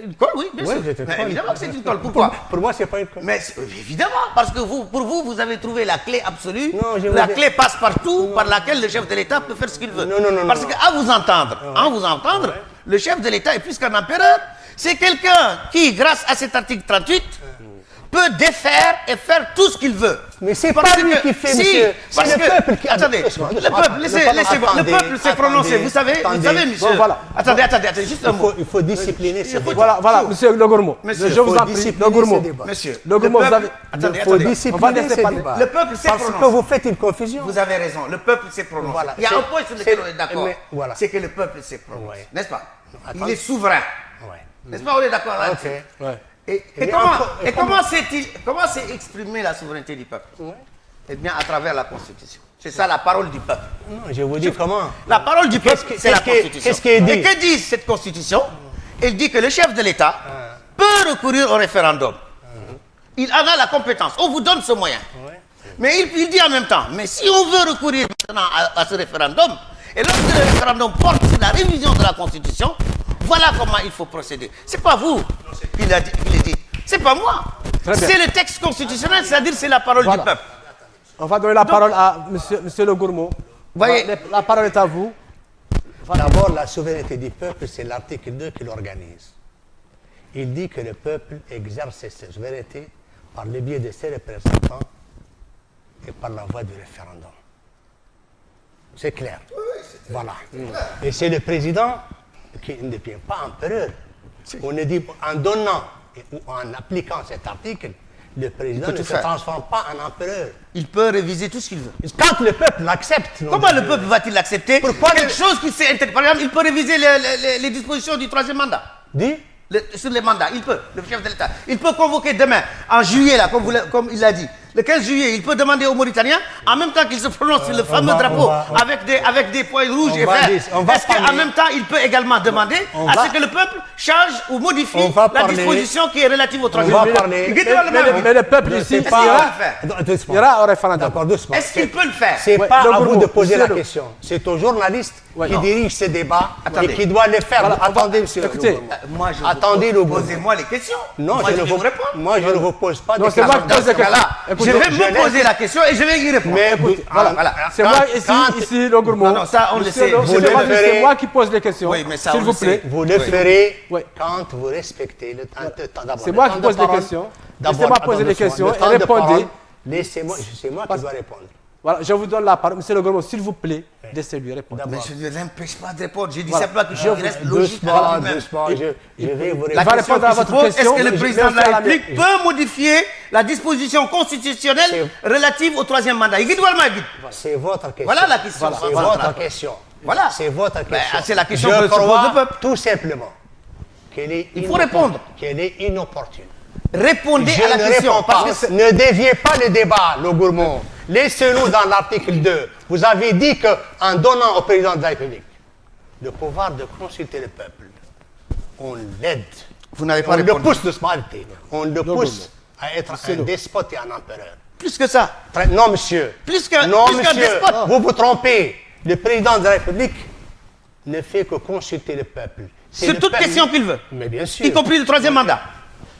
Une colle, oui, bien Oui, sûr. c'est une Mais conne. évidemment que c'est une colle. Pourquoi? Pour moi, c'est pas une conne. Mais évidemment, parce que pour vous avez trouvé la clé absolue. Non, je la veux clé passe partout par laquelle le chef de l'État peut faire ce qu'il veut. Non, Parce qu'à vous entendre, le chef de l'État est plus qu'un empereur. C'est quelqu'un qui, grâce à cet article 38, peut défaire et faire tout ce qu'il veut. Mais c'est Parce pas lui que- qui fait, si, monsieur. parce C'est le que- peuple qui... Attendez, Doucement, le doucement. peuple, le peuple s'est prononcé. Vous savez, monsieur. Bon, voilà. Attendez, juste un mot. Il faut discipliner ces débats. Voilà, monsieur Le Gourmand. Monsieur, Je vous faut en prie, discipliner Le Gourmand. ces débats. Monsieur, Le Gourmand, vous avez... Attendez, Il faut attendez. On va discipliner laisser ces parler. débats. Le peuple s'est Parce que prononcé. vous faites une confusion. Vous avez raison, le peuple s'est prononcé. Voilà, Il y a c'est- un point sur lequel c'est- on est d'accord. mais voilà. C'est que le peuple s'est prononcé. Ouais. N'est-ce pas? Attends. Il est souverain. Ouais. N'est-ce pas? On est d'accord là-dessus. Ok. Ouais. Et bien, comment s'est exprimée la souveraineté du peuple? Eh bien, à travers la Constitution. C'est ça la parole du peuple. Non, je vous dis comment. La parole du peuple, c'est la Constitution. qu'est-ce qui est dit? Et que dit cette Constitution? Elle dit que le chef de l'État peut recourir au référendum. Il en a la compétence. On vous donne ce moyen. Ouais. Mais il dit en même temps, mais si on veut recourir maintenant à ce référendum, et lorsque le référendum porte sur la révision de la Constitution, voilà comment il faut procéder. C'est pas vous qui l'a dit. C'est pas moi. Très bien. C'est le texte constitutionnel, c'est-à-dire c'est la parole Voilà. du peuple. On va donner la parole à monsieur Le Gourmand. Voyez. La parole est à vous. D'abord, la souveraineté du peuple, c'est l'article 2 qui l'organise. Il dit que le peuple exerce cette souveraineté par le biais de ses représentants et par la voie du référendum. C'est clair. Voilà. Et c'est le président qui ne devient pas empereur. On ne dit en donnant ou en appliquant cet article, le président peut ne tout se faire. transforme pas en empereur. Il peut réviser tout ce qu'il veut. Quand le peuple l'accepte, non, Comment le peuple va-t-il accepter Pourquoi quelque chose qui s'est interdit? Par exemple, il peut réviser les dispositions du troisième mandat. dit Sur les mandats, il peut, le chef de l'État. Il peut convoquer demain, en juillet, là, comme il l'a dit, le 15 juillet, il peut demander aux Mauritaniens, en même temps qu'il se prononce sur le fameux drapeau avec des points rouges et verts, est-ce qu'en même temps, il peut également demander à ce que le peuple change ou modifie la disposition qui est relative au troisième va mandat? parler. Mais le peuple ici, Est-ce qu'il va le faire? il y aura un référendum. D'accord, doucement. Est-ce qu'il peut le faire? C'est Ouais, pas le à vous Gourmand, de poser la monsieur le- question. C'est aux journalistes Ouais. qui dirige ce débat Attendez. et qui doit le faire. Voilà, Attendez, monsieur. écoutez, le gouvernement. Moi, je Attendez le gouvernement. posez-moi les questions. Non, moi, je, je ne vais vous, vous répondre. moi, je ne vous pose pas Non, de c'est moi questions. qui pose la question. Là, Écoutez, je vais je me laisse- poser la question et je vais y répondre. Mais Écoute, vous- voilà. voilà. C'est Quand- moi quand- ici, le gourmand. Non, non, ça, on le Monsieur sait. le- Vous monsieur le Manu, ferez. c'est moi qui pose les questions. Oui, mais ça, s'il on vous le sait. plaît. Vous le Oui. ferez Oui. quand vous respectez le temps d'abord. C'est le moi temps qui de pose les parole. questions. D'abord, Laissez-moi poser les attention, questions le et temps de répondez. parole, Laissez-moi, c'est moi qui dois répondre. Voilà, je vous donne la parole. Monsieur le gourmand, s'il vous plaît, laissez-lui répondre. Mais je ne l'empêche pas de répondre. J'ai dit Voilà. simplement que je reste logique Doucement, avec lui-même. doucement, je vais vous La va répondre. question répondre à qui se votre pose, question, est-ce que le mais président de je vais la faire la République peut modifier la disposition constitutionnelle relative au troisième mandat? Il dit, voilà, C'est votre question. Voilà la question. C'est Voilà. votre question. Voilà. C'est votre Ben, question. c'est la question Je que se pose crois le peuple. tout simplement qu'elle est Il faut répondre. qu'elle est inopportune. Répondez Je à la ne question. réponds pas. Parce que Ne déviez pas le débat, le gourmand. Laissez-nous dans l'article 2. Vous avez dit qu'en donnant au président de la République le pouvoir de consulter le peuple, on l'aide. vous n'avez On pas le répondu. pousse doucement, arrêtez. On le pousse à être un despote et un empereur. Plus que ça. Non, monsieur. Plus qu'un Non, plus qu'un monsieur. despote. Vous vous trompez. Le président de la République ne fait que consulter le peuple. C'est Sur le toute peuple- question qu'il veut. Mais bien sûr. Y compris le troisième mandat.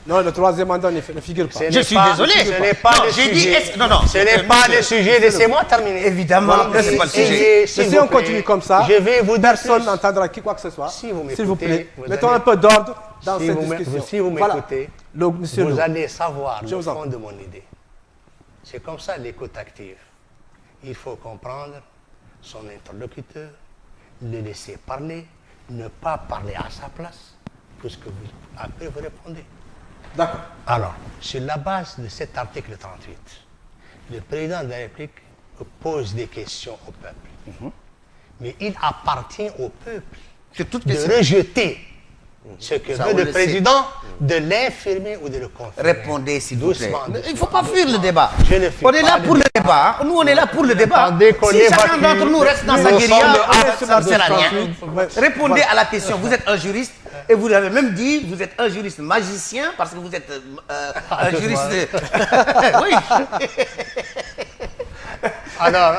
Non, le troisième mandat ne figure pas. Ce Je n'est suis pas- désolé. Ce n'est pas Non, le j'ai dit sujet. est-ce- non, non. Ce n'est pas le sujet. Laissez-moi terminer. Évidemment, Voilà. c'est pas le Si- sujet. s'il Si vous on plaît, continue comme ça, je vais vous dire personne plus. n'entendra qui quoi que ce soit. Si vous S'il vous m'écoutez, plaît, vous mettons allez- un peu d'ordre dans Si cette vous discussion. si vous Voilà. m'écoutez, Monsieur vous Lo. allez savoir Je le vous en fond de mon idée. C'est comme ça l'écoute active. Il faut comprendre son interlocuteur, le laisser parler, ne pas parler à sa place, puisque vous, après vous répondez. D'accord. Alors, sur la base de cet article 38, le président de la République pose des questions au peuple. Mais il appartient au peuple Sur toute de question. rejeter ce que Ça, veut on le le président, de l'infirmer ou de le confirmer. Répondez, s'il vous plaît. Doucement, Il ne doucement, faut pas fuir le doucement. débat. Je ne fuis On est pas là le pour le débat. débat. Nous, on est là pour le débat. Attendez qu'on Si chacun évacue. d'entre nous reste dans Nous sa sommes guérilla, le ça ne sert à rien. 38. Répondez à la question. Vous êtes un juriste et vous l'avez même dit, vous êtes un juriste magicien parce que vous êtes un juriste. Oui. Alors,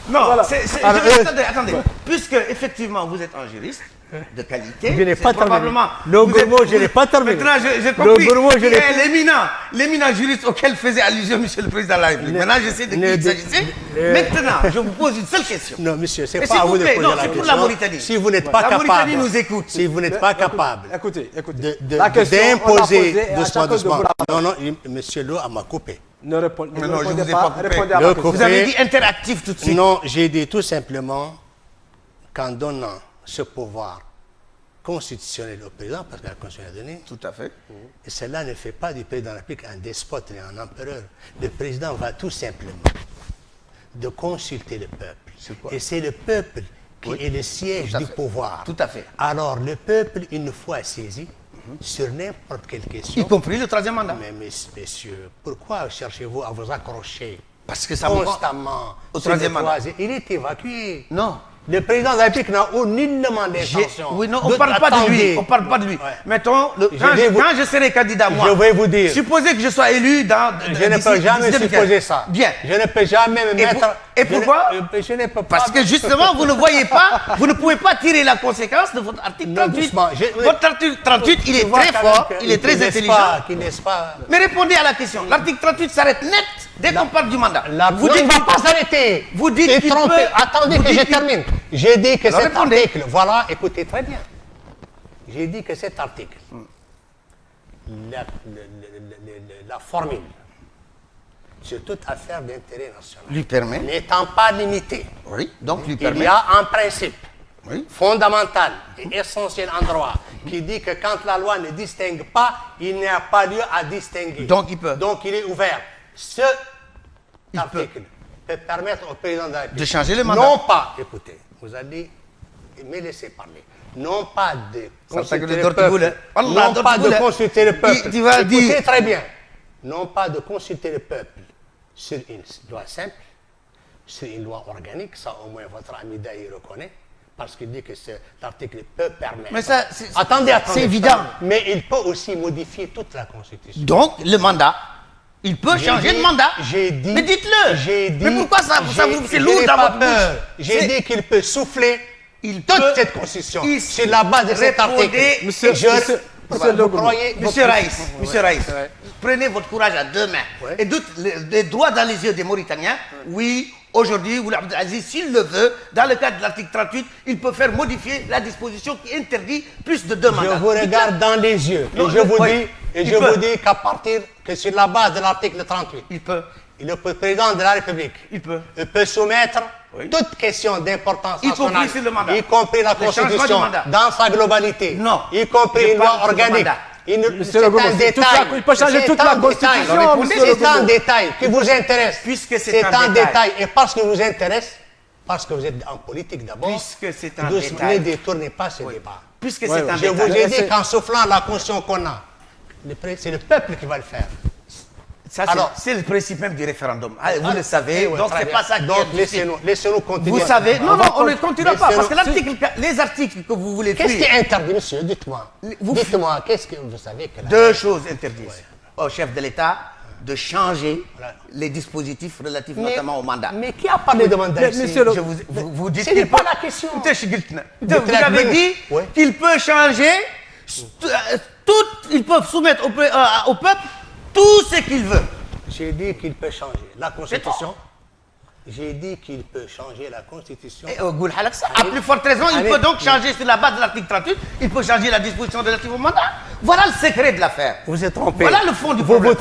Non, Voilà. Alors, attendez. Puisque effectivement vous êtes un juriste de qualité, Je n'ai c'est pas terminé. probablement. Le vous êtes- gourmand, je n'ai pas terminé. Maintenant, j'ai Le compris. gourmand, je Qui n'ai est pas- l'éminent juriste auquel faisait allusion Monsieur le Président de la République. Maintenant, je sais de qui il s'agissait. le- Maintenant, je vous pose une seule question. non, monsieur, c'est Mais pas s'il à vous vous de plaît, poser non, la c'est pour question. la Mauritanie. Si vous n'êtes pas La capable, Mauritanie nous écoute. si vous n'êtes pas capable Écoutez. la question, on l'a d'imposer posée et à doucement, chacun de doucement. vous la- Non, non, monsieur Lo m'a coupé. Ne répondez, Mais non, je répondez vous ai pas coupé. répondez à Le ma question. coupé. Vous avez dit interactif tout de suite. Non, j'ai dit tout simplement qu'en donnant ce pouvoir constitutionnel au président, parce que la Constitution l'a donné, Tout à fait. et cela ne fait pas du président de la République un despote et un empereur. Le président va tout simplement de consulter le peuple. quoi? Et c'est le peuple qui est le siège Tout à du fait. pouvoir. Tout à fait. Alors le peuple, une fois saisi, sur n'importe quelle question, Y compris le troisième mandat. mais messieurs, pourquoi cherchez-vous à vous accrocher Parce que ça vous rend- constamment au sur le troisième mandat. troisième? Il est évacué. Non. Le président de la République n'a nullement d'intention. Oui, non, on ne parle pas de lui. Attendez. On parle pas de lui. Ouais. Mettons, vais vous- quand je serai candidat, moi, Je vais vous dire. supposez que je sois élu dans. Je ne peux jamais supposer ça. Bien. Je ne peux jamais me mettre. et pourquoi? Je ne peux pas. Parce que justement, vous ne voyez pas, vous ne pouvez pas tirer la conséquence de votre article Non, 38. doucement, Votre article 38, il Tu est vois très quand même fort, que- il est très qu'il n'est intelligent. pas- qu'il n'est pas. Mais répondez à la question. L'article 38 s'arrête net dès qu'on parle du mandat. Vous dites ne va qu'il- pas s'arrêter. Vous dites T'es qu'il trompé. peut- Attendez vous que dites je qu'il- termine. J'ai dit que Alors cet répondez. article, voilà, écoutez très bien. J'ai dit que cet article, la formule sur toute affaire d'intérêt national, Lui permet. n'étant pas limitée, Oui, donc lui il permet. y a un principe Oui. fondamental et essentiel en droit qui dit que quand la loi ne distingue pas, il n'y a pas lieu à distinguer. Donc il peut. Donc il est ouvert. Ce Il article peut permettre au président de la République De changer le mandat. non pas, écoutez, vous allez me laisser parler, non pas de consulter le le Dortmund, peuple, hein. Allah, non pas de Dortmund. consulter le peuple, Tu vas écoutez dire- très bien, non pas de consulter le peuple sur une loi simple, sur une loi organique, ça au moins votre ami Daï reconnaît, parce qu'il dit que cet article peut permettre. Mais ça, Attendez, c'est évident. Mais il peut aussi modifier toute la Constitution. Donc, le mandat, il peut changer de mandat. J'ai dit. Mais dites-le. J'ai dit. Mais pourquoi ça j'ai- c'est je lourd n'ai dans pas votre peur. bouche? J'ai C'est- dit qu'il peut souffler toute cette constitution sur la base de cet article. Monsieur Raïs, prenez votre courage à deux mains et dites les droits dans les yeux des Mauritaniens. Oui, aujourd'hui, Ould Abdelaziz, s'il le veut, dans le cadre de l'article 38, il peut faire modifier la disposition qui interdit plus de 2 mandats. Je vous regarde dans les yeux et je vous dis qu'à partir que sur la base de l'article 38, il peut. Le président de la République il peut soumettre toute question d'importance nationale, y compris la Constitution dans sa globalité, non, y compris une loi organique. C'est un détail. Il peut changer toute la Constitution. C'est un détail qui vous intéresse. Puisque c'est un détail. Et parce que vous intéresse, parce que vous êtes en politique d'abord, puisque c'est un détail, ne détournez pas ce débat. Puisque c'est un détail. Je vous ai dit qu'en soufflant la Constitution qu'on a, c'est le peuple qui va le faire. C'est le principe même du référendum. Vous le savez, donc c'est pas ça. Donc laissez-nous continuer. Vous savez, non, on ne continue pas parce que les articles que vous voulez. Qu'est-ce qui est interdit, monsieur? Dites-moi. Dites-moi, qu'est-ce que vous savez que 2 choses interdites au chef de l'État de changer les dispositifs relatifs notamment au mandat. Mais qui a parlé de mandat ici? Vous dites ce n'est pas la question. Vous avez dit qu'il peut changer, ils peuvent soumettre au peuple tout ce qu'il veut. J'ai dit qu'il peut changer la Constitution. J'ai dit qu'il peut changer la Constitution. Et à plus forte raison, il peut donc changer sur la base de l'article 38, il peut changer la disposition relative au mandat. Voilà le secret de l'affaire. Vous êtes trompé. Voilà le fond du problème.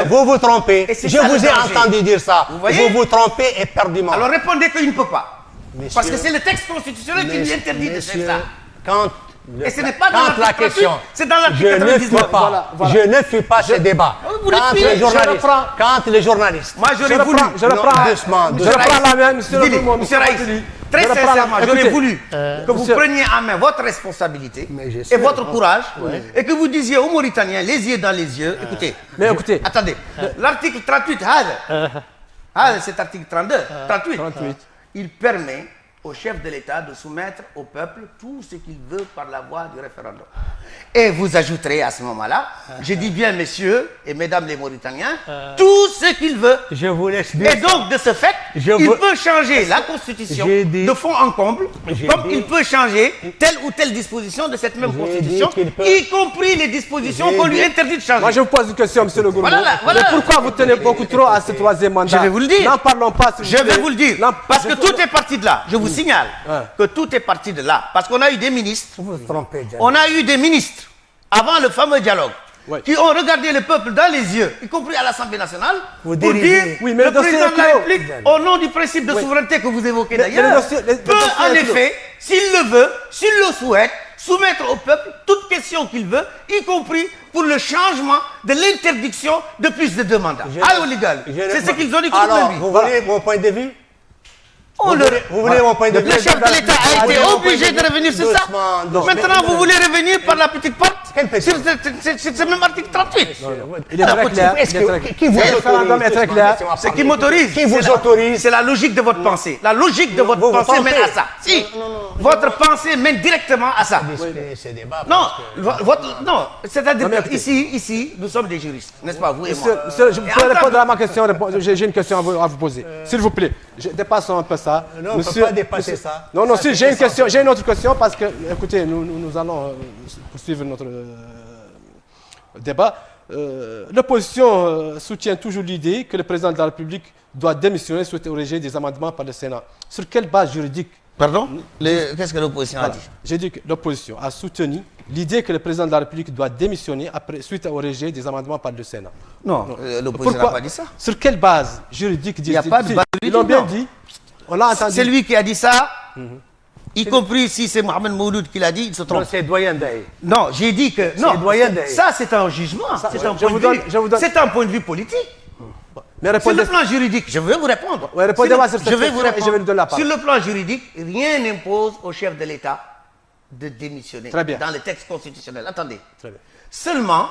Vous vous trompez. Je vous ai entendu dire ça. Vous vous trompez éperdument. Alors répondez qu'il ne peut pas. Parce que c'est le texte constitutionnel qui lui interdit de faire ça. Et ce n'est pas dans la question. C'est dans l'article 99. Je ne fuis pas ce débat. Quand les journalistes. Moi, j'aurais voulu. Je reprends la main, monsieur Raïs. Très sincèrement, j'aurais voulu que vous preniez en main votre responsabilité et votre courage et que vous disiez aux Mauritaniens, les yeux dans les yeux, écoutez, attendez, l'article 38, cet article 38, il permet au chef de l'État de soumettre au peuple tout ce qu'il veut par la voie du référendum. Et vous ajouterez à ce moment-là, je dis bien messieurs et mesdames les Mauritaniens, tout ce qu'il veut. Je vous laisse dire. Et donc de ce fait, il peut changer la Constitution de fond en comble, comme il peut changer telle ou telle disposition de cette même Constitution, y compris les dispositions qu'on lui interdit de changer. Moi je vous pose une question, monsieur le gouvernement. Mais pourquoi vous tenez beaucoup trop à ce 3e mandat? Je vais vous le dire. N'en parlons pas. Je vais vous le dire. Parce que tout est parti de là. Je vous signale que tout est parti de là. Parce qu'on a eu des ministres. On a eu des ministres avant le fameux dialogue qui ont regardé le peuple dans les yeux, y compris à l'Assemblée nationale, pour dire le président de la République, au nom du principe de souveraineté que vous évoquez d'ailleurs, peut en effet, s'il le veut, s'il le souhaite, soumettre au peuple toute question qu'il veut, y compris pour le changement de l'interdiction de plus de 2 mandats. C'est ce qu'ils ont dit. Alors, vous voulez mon point de vue? Vous voulez mon point de vue? Le chef de l'État a été obligé de revenir sur ça. Maintenant, vous voulez revenir par la petite porte sur ce même article 38. Il est très clair. Qui vous autorise? Ce qui m'autorise. Qui vous autorise? C'est la logique de votre pensée. La logique de votre pensée mène à ça. Si, votre pensée mène directement à ça. Non, non. C'est-à-dire ici, nous sommes des juristes, n'est-ce pas, vous et moi? Je peux répondre à ma question. J'ai une question à vous poser. S'il vous plaît, dépassons un peu ça. Non, on ne peut pas dépasser ça. Non, si, j'ai une question, j'ai une autre question parce que, écoutez, nous allons poursuivre notre débat. L'opposition soutient toujours l'idée que le président de la République doit démissionner suite au rejet des amendements par le Sénat. Sur quelle base juridique? Pardon? Qu'est-ce que l'opposition a dit? J'ai dit que l'opposition a soutenu l'idée que le président de la République doit démissionner suite au rejet des amendements par le Sénat. Non, l'opposition n'a pas dit ça. Sur quelle base juridique disent-ils? Il n'y a pas de base juridique. Ils l'ont bien dit. On l'a entendu. C'est lui qui a dit ça, y compris si c'est Mohamed Mouloud qui l'a dit, il se trompe. Non, c'est Doyen Day. Non, j'ai dit que... Non, ça c'est un jugement, c'est un point de vue. C'est un point de vue politique. Sur le plan juridique, je vais vous répondre. Répondez-moi sur cette question et je vais lui donner la parole. Sur le plan juridique, rien n'impose au chef de l'État de démissionner. Très bien. Dans le texte constitutionnel. Attendez. Très bien. Seulement,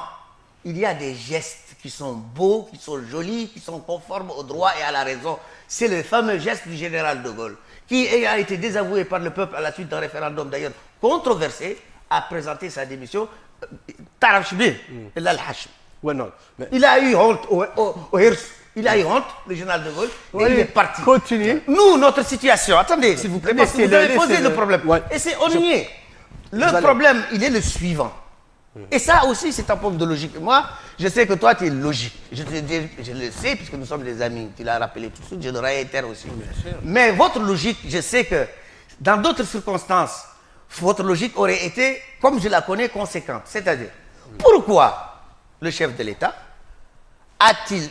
il y a des gestes qui sont beaux, qui sont jolis, qui sont conformes au droit et à la raison. C'est le fameux geste du général de Gaulle, qui a été désavoué par le peuple à la suite d'un référendum d'ailleurs controversé, a présenté sa démission. Taraf Chibé, il a eu honte au Hirs Il a eu honte, le général de Gaulle, et Oui, il est parti. continue. Nous, notre situation, attendez, s'il vous plaît, parce que vous avez posé le problème. Ouais. Et c'est on y est. Le problème, il est le suivant. Et ça aussi, c'est un problème de logique. Moi, je sais que toi, tu es logique. Je le sais, puisque nous sommes des amis. Tu l'as rappelé tout de suite, je le réitère aussi. Mais votre logique, je sais que dans d'autres circonstances, votre logique aurait été, comme je la connais, conséquente. C'est-à-dire, pourquoi le chef de l'État a-t-il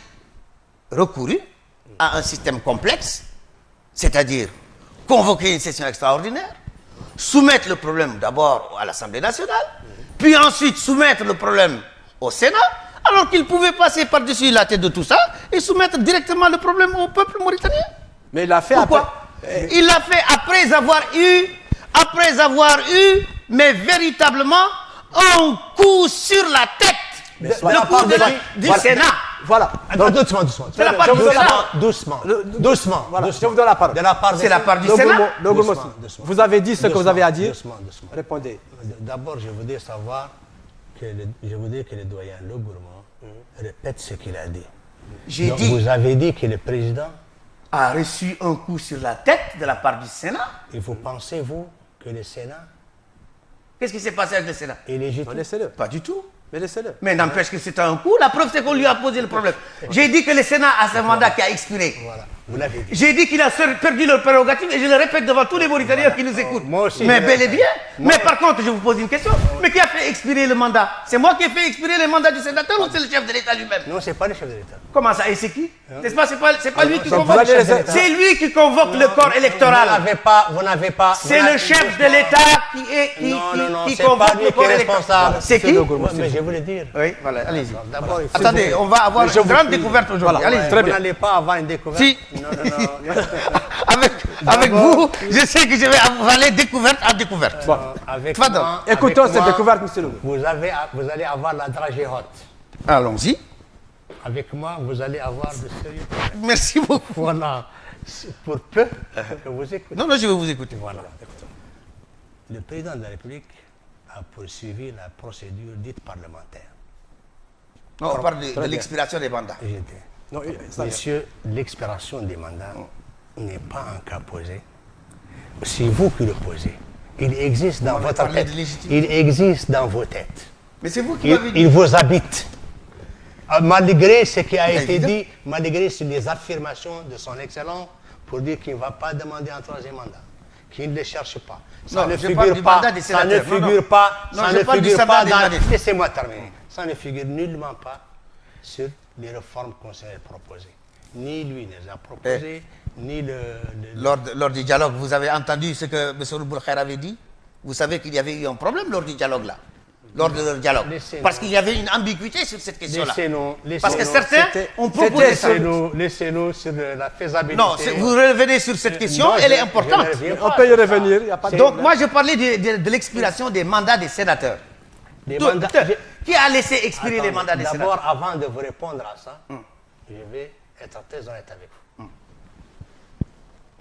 recouru à un système complexe, c'est-à-dire convoquer une session extraordinaire, soumettre le problème d'abord à l'Assemblée nationale, puis ensuite soumettre le problème au Sénat, alors qu'il pouvait passer par-dessus la tête de tout ça et soumettre directement le problème au peuple mauritanien? Mais il l'a fait Pourquoi? Il l'a fait après avoir eu, mais véritablement, un coup sur la tête. Le coup du Sénat. Voilà. Donc, doucement. C'est la part du Sénat. Doucement. Voilà, je vous donne la parole. De la part C'est la part du Le Sénat. Gourmand, Doucement. vous avez dit ce que vous avez à dire. Doucement. Répondez. D'abord, je voudrais savoir que le doyen Le Gourmand répète ce qu'il a dit. J'ai Donc, dit, vous avez dit que le président, a reçu un coup sur la tête de la part du Sénat. et vous pensez, vous, que le Sénat Qu'est-ce qui s'est passé avec le Sénat? est légitime? Laissez-le. Pas du tout. Mais laissez-le. Mais n'empêche que c'est un coup. La preuve, c'est qu'on lui a posé le problème. J'ai dit que le Sénat a ce mandat qui a expiré. Voilà, vous l'avez dit. J'ai dit qu'il a perdu leur prérogative et je le répète devant tous les Mauritaniens qui nous écoutent. Moi aussi, Mais je bel et répète. bien. Moi- Mais par contre, je vous pose une question. Mais qui a fait expirer le mandat? C'est moi qui ai fait expirer le mandat du sénateur ou c'est le chef de l'État lui-même? Non, c'est pas le chef de l'État. Comment ça? Et c'est qui? N'est-ce pas? C'est pas lui qui donc convoque. vous allez laisser- C'est lui qui convoque le corps électoral. Vous n'avez pas. C'est le chef de l'État qui c'est pas convoque lui le qui corps est électoral. responsable. C'est qui? Ouais, mais je vais vous le dire. Oui, voilà, allez-y. D'abord, il faut. Attendez, on va avoir une grande découverte aujourd'hui. Voilà. Allez-y. Très Vous bien. n'allez pas avoir une découverte. Si. Non. Avec vous, je sais que je vais aller découverte à découverte. Bon. Avec Pardon. moi- Écoutons avec cette moi, découverte, monsieur Legault. Vous allez avoir la dragée haute. Allons-y. Avec moi, vous allez avoir de sérieux. Merci beaucoup. Voilà. C'est pour peu que vous écoutez. Non, je vais vous écouter. Voilà. Le président de la République a poursuivi la procédure dite parlementaire. Non, on parle de bien. l'expiration des mandats. Non, ça- Monsieur, l'expiration des mandats n'est pas un cas posé. C'est vous qui le posez. Il existe dans On a votre parlé tête. de légitimité. Il existe dans vos têtes. Mais c'est vous qui m'avez dit. Il vous habite. Malgré ce qui a été évident. dit, malgré les affirmations de son Excellence pour dire qu'il ne va pas demander un troisième mandat, qu'il ne le cherche pas. Ça Non, ne je parle figure du pas, mandat des ça ne sénateurs. Non, figure non. pas, Non, ça je ne parle du figure mandat pas des dans... mandats. Laissez-moi terminer. Ça ne figure nullement pas sur les réformes constitutionnelles proposées. Ni lui ne les a proposées, ni le... Lors du dialogue, vous avez entendu ce que M. Rouboulkhair avait dit? Vous savez qu'il y avait eu un problème lors du dialogue là. Lors de leur dialogue. Laissez-nous. Parce qu'il y avait une ambiguïté sur cette question-là. Laissez-nous, Parce que laissez-nous. certains c'était- ont proposé ça. Laissez-nous sur la faisabilité. Non, vous revenez sur cette question, Non, elle est je importante. ne reviens On pas peut y sur ça. revenir, il n'y a pas de Donc problème. moi je parlais de l'expiration des mandats des sénateurs. Des Tout- mandats- Qui a laissé expirer les Attendez, mandats des sénateurs? d'abord, avant de vous répondre à ça, je vais être très honnête avec vous.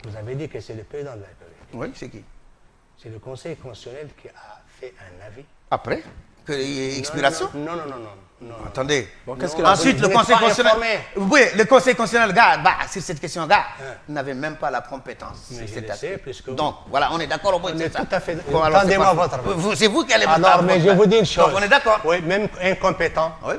Vous avez dit que c'est le président de la République. Oui, c'est qui? C'est le Conseil constitutionnel qui a fait un avis. Après qu'il y ait expiration? Non. Attendez. Bon, qu'est-ce que Ensuite, vous le n'êtes Conseil pas constitutionnel. informé. Oui, le Conseil constitutionnel, sur cette question-là, n'avait même pas la compétence. Mais sur je cet le sais, aspect. puisque vous- Donc, voilà, on est d'accord au point On de est ça. tout à fait- Bon, alors, Tendez-moi c'est parfait. votre main. C'est vous qui allez me Alors, faire mais votre je main. vous dis une chose. Donc, on est d'accord? Oui, même incompétent, Oui.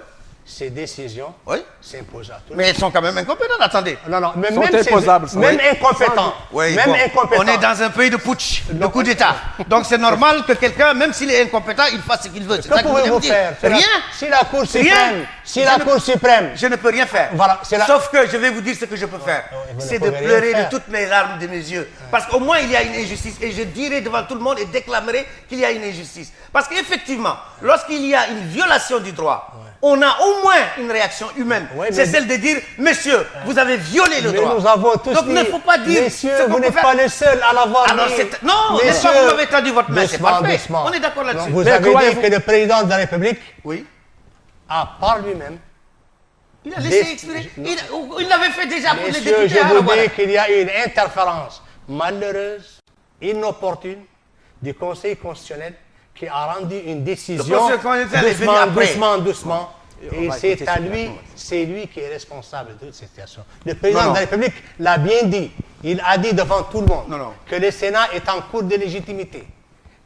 ces décisions Oui. s'imposent à tous. Mais elles sont quand même incompétentes, attendez. Non, même, Sont même imposables, ça. même Oui. incompétent. Oui, même bon, incompétent. on est dans un pays de putsch, de coup d'État. Donc c'est normal que quelqu'un, même s'il est incompétent, il fasse ce qu'il veut. C'est ça Que que vous voulez me pouvez-vous dire. faire? Rien. Si la Cour Rien. suprême, si Je la ne- Cour suprême, Je ne peux rien faire. Voilà, c'est la- Sauf que je vais vous dire ce que je peux faire. vous ne C'est de pouvez rien pleurer faire. de toutes mes larmes de mes yeux. Parce qu'au moins il y a une injustice. Et je dirai devant tout le monde et déclamerai qu'il y a une injustice. Parce qu'effectivement, lorsqu'il y a une violation du droit, on a au moins une réaction humaine. Oui, C'est mais- celle de dire, monsieur, vous avez violé le mais droit. nous avons tous Donc dit, ne faut pas dire. messieurs, ce qu'on vous peut n'êtes faire. pas les seuls à l'avoir Alors, dit. c'est- non, n'est-ce Messieurs, pas, vous m'avez tendu votre main, c'est doucement, parfait. doucement. On est d'accord là-dessus. Donc, vous Mais avez dit croyez-vous- que le président de la République Oui. a par lui-même. Il a laissé Des- expirer. non. Il l'avait fait déjà pour les Messieurs, députés. je alors vous voilà. dis qu'il y a une interférence malheureuse, inopportune du Conseil constitutionnel qui a rendu une décision Conseil constitutionnel est venu après. doucement. Et va c'est écouter à ce qu'il lui, raconte. c'est lui qui est responsable de toute cette situation. Le président Non, de la République l'a bien dit. Il a dit devant tout le monde Non, non. que le Sénat est en cours de légitimité,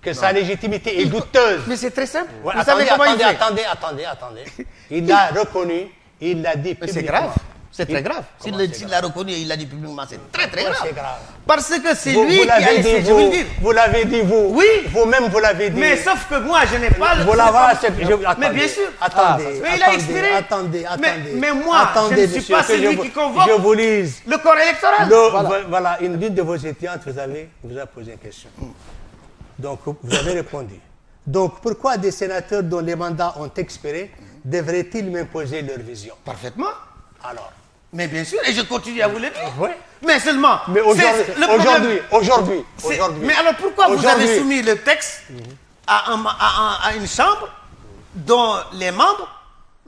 que sa légitimité est douteuse. Mais c'est très simple. Ouais, Vous savez comment il fait? Attendez. Il l'a reconnu, il l'a dit Mais publiquement. c'est grave. C'est très grave. Comment S'il c'est l'a reconnu et il l'a dit publiquement, c'est très très Pourquoi grave. c'est grave? Parce que c'est Vous lui qui a l'avez laissé, dit, je veux le dire. vous l'avez dit, vous. Oui. Vous-même, vous l'avez dit. Mais sauf que moi, je n'ai pas le... Vous l'avez... Mais bien sûr. Attendez. Mais il a expiré. Attendez. Mais moi, je ne suis pas celui qui convoque Je vous lise. le corps électoral. Voilà, une de vos étudiantes vous a posé une question. Donc, vous avez répondu. Donc, pourquoi des sénateurs dont les mandats ont expiré devraient-ils m'imposer leur vision? Parfaitement. Alors, Mais bien sûr, et je continue à vous le dire. oui. Mais seulement... Mais aujourd'hui, Mais alors pourquoi vous avez Aujourd'hui. soumis le texte à une chambre dont les membres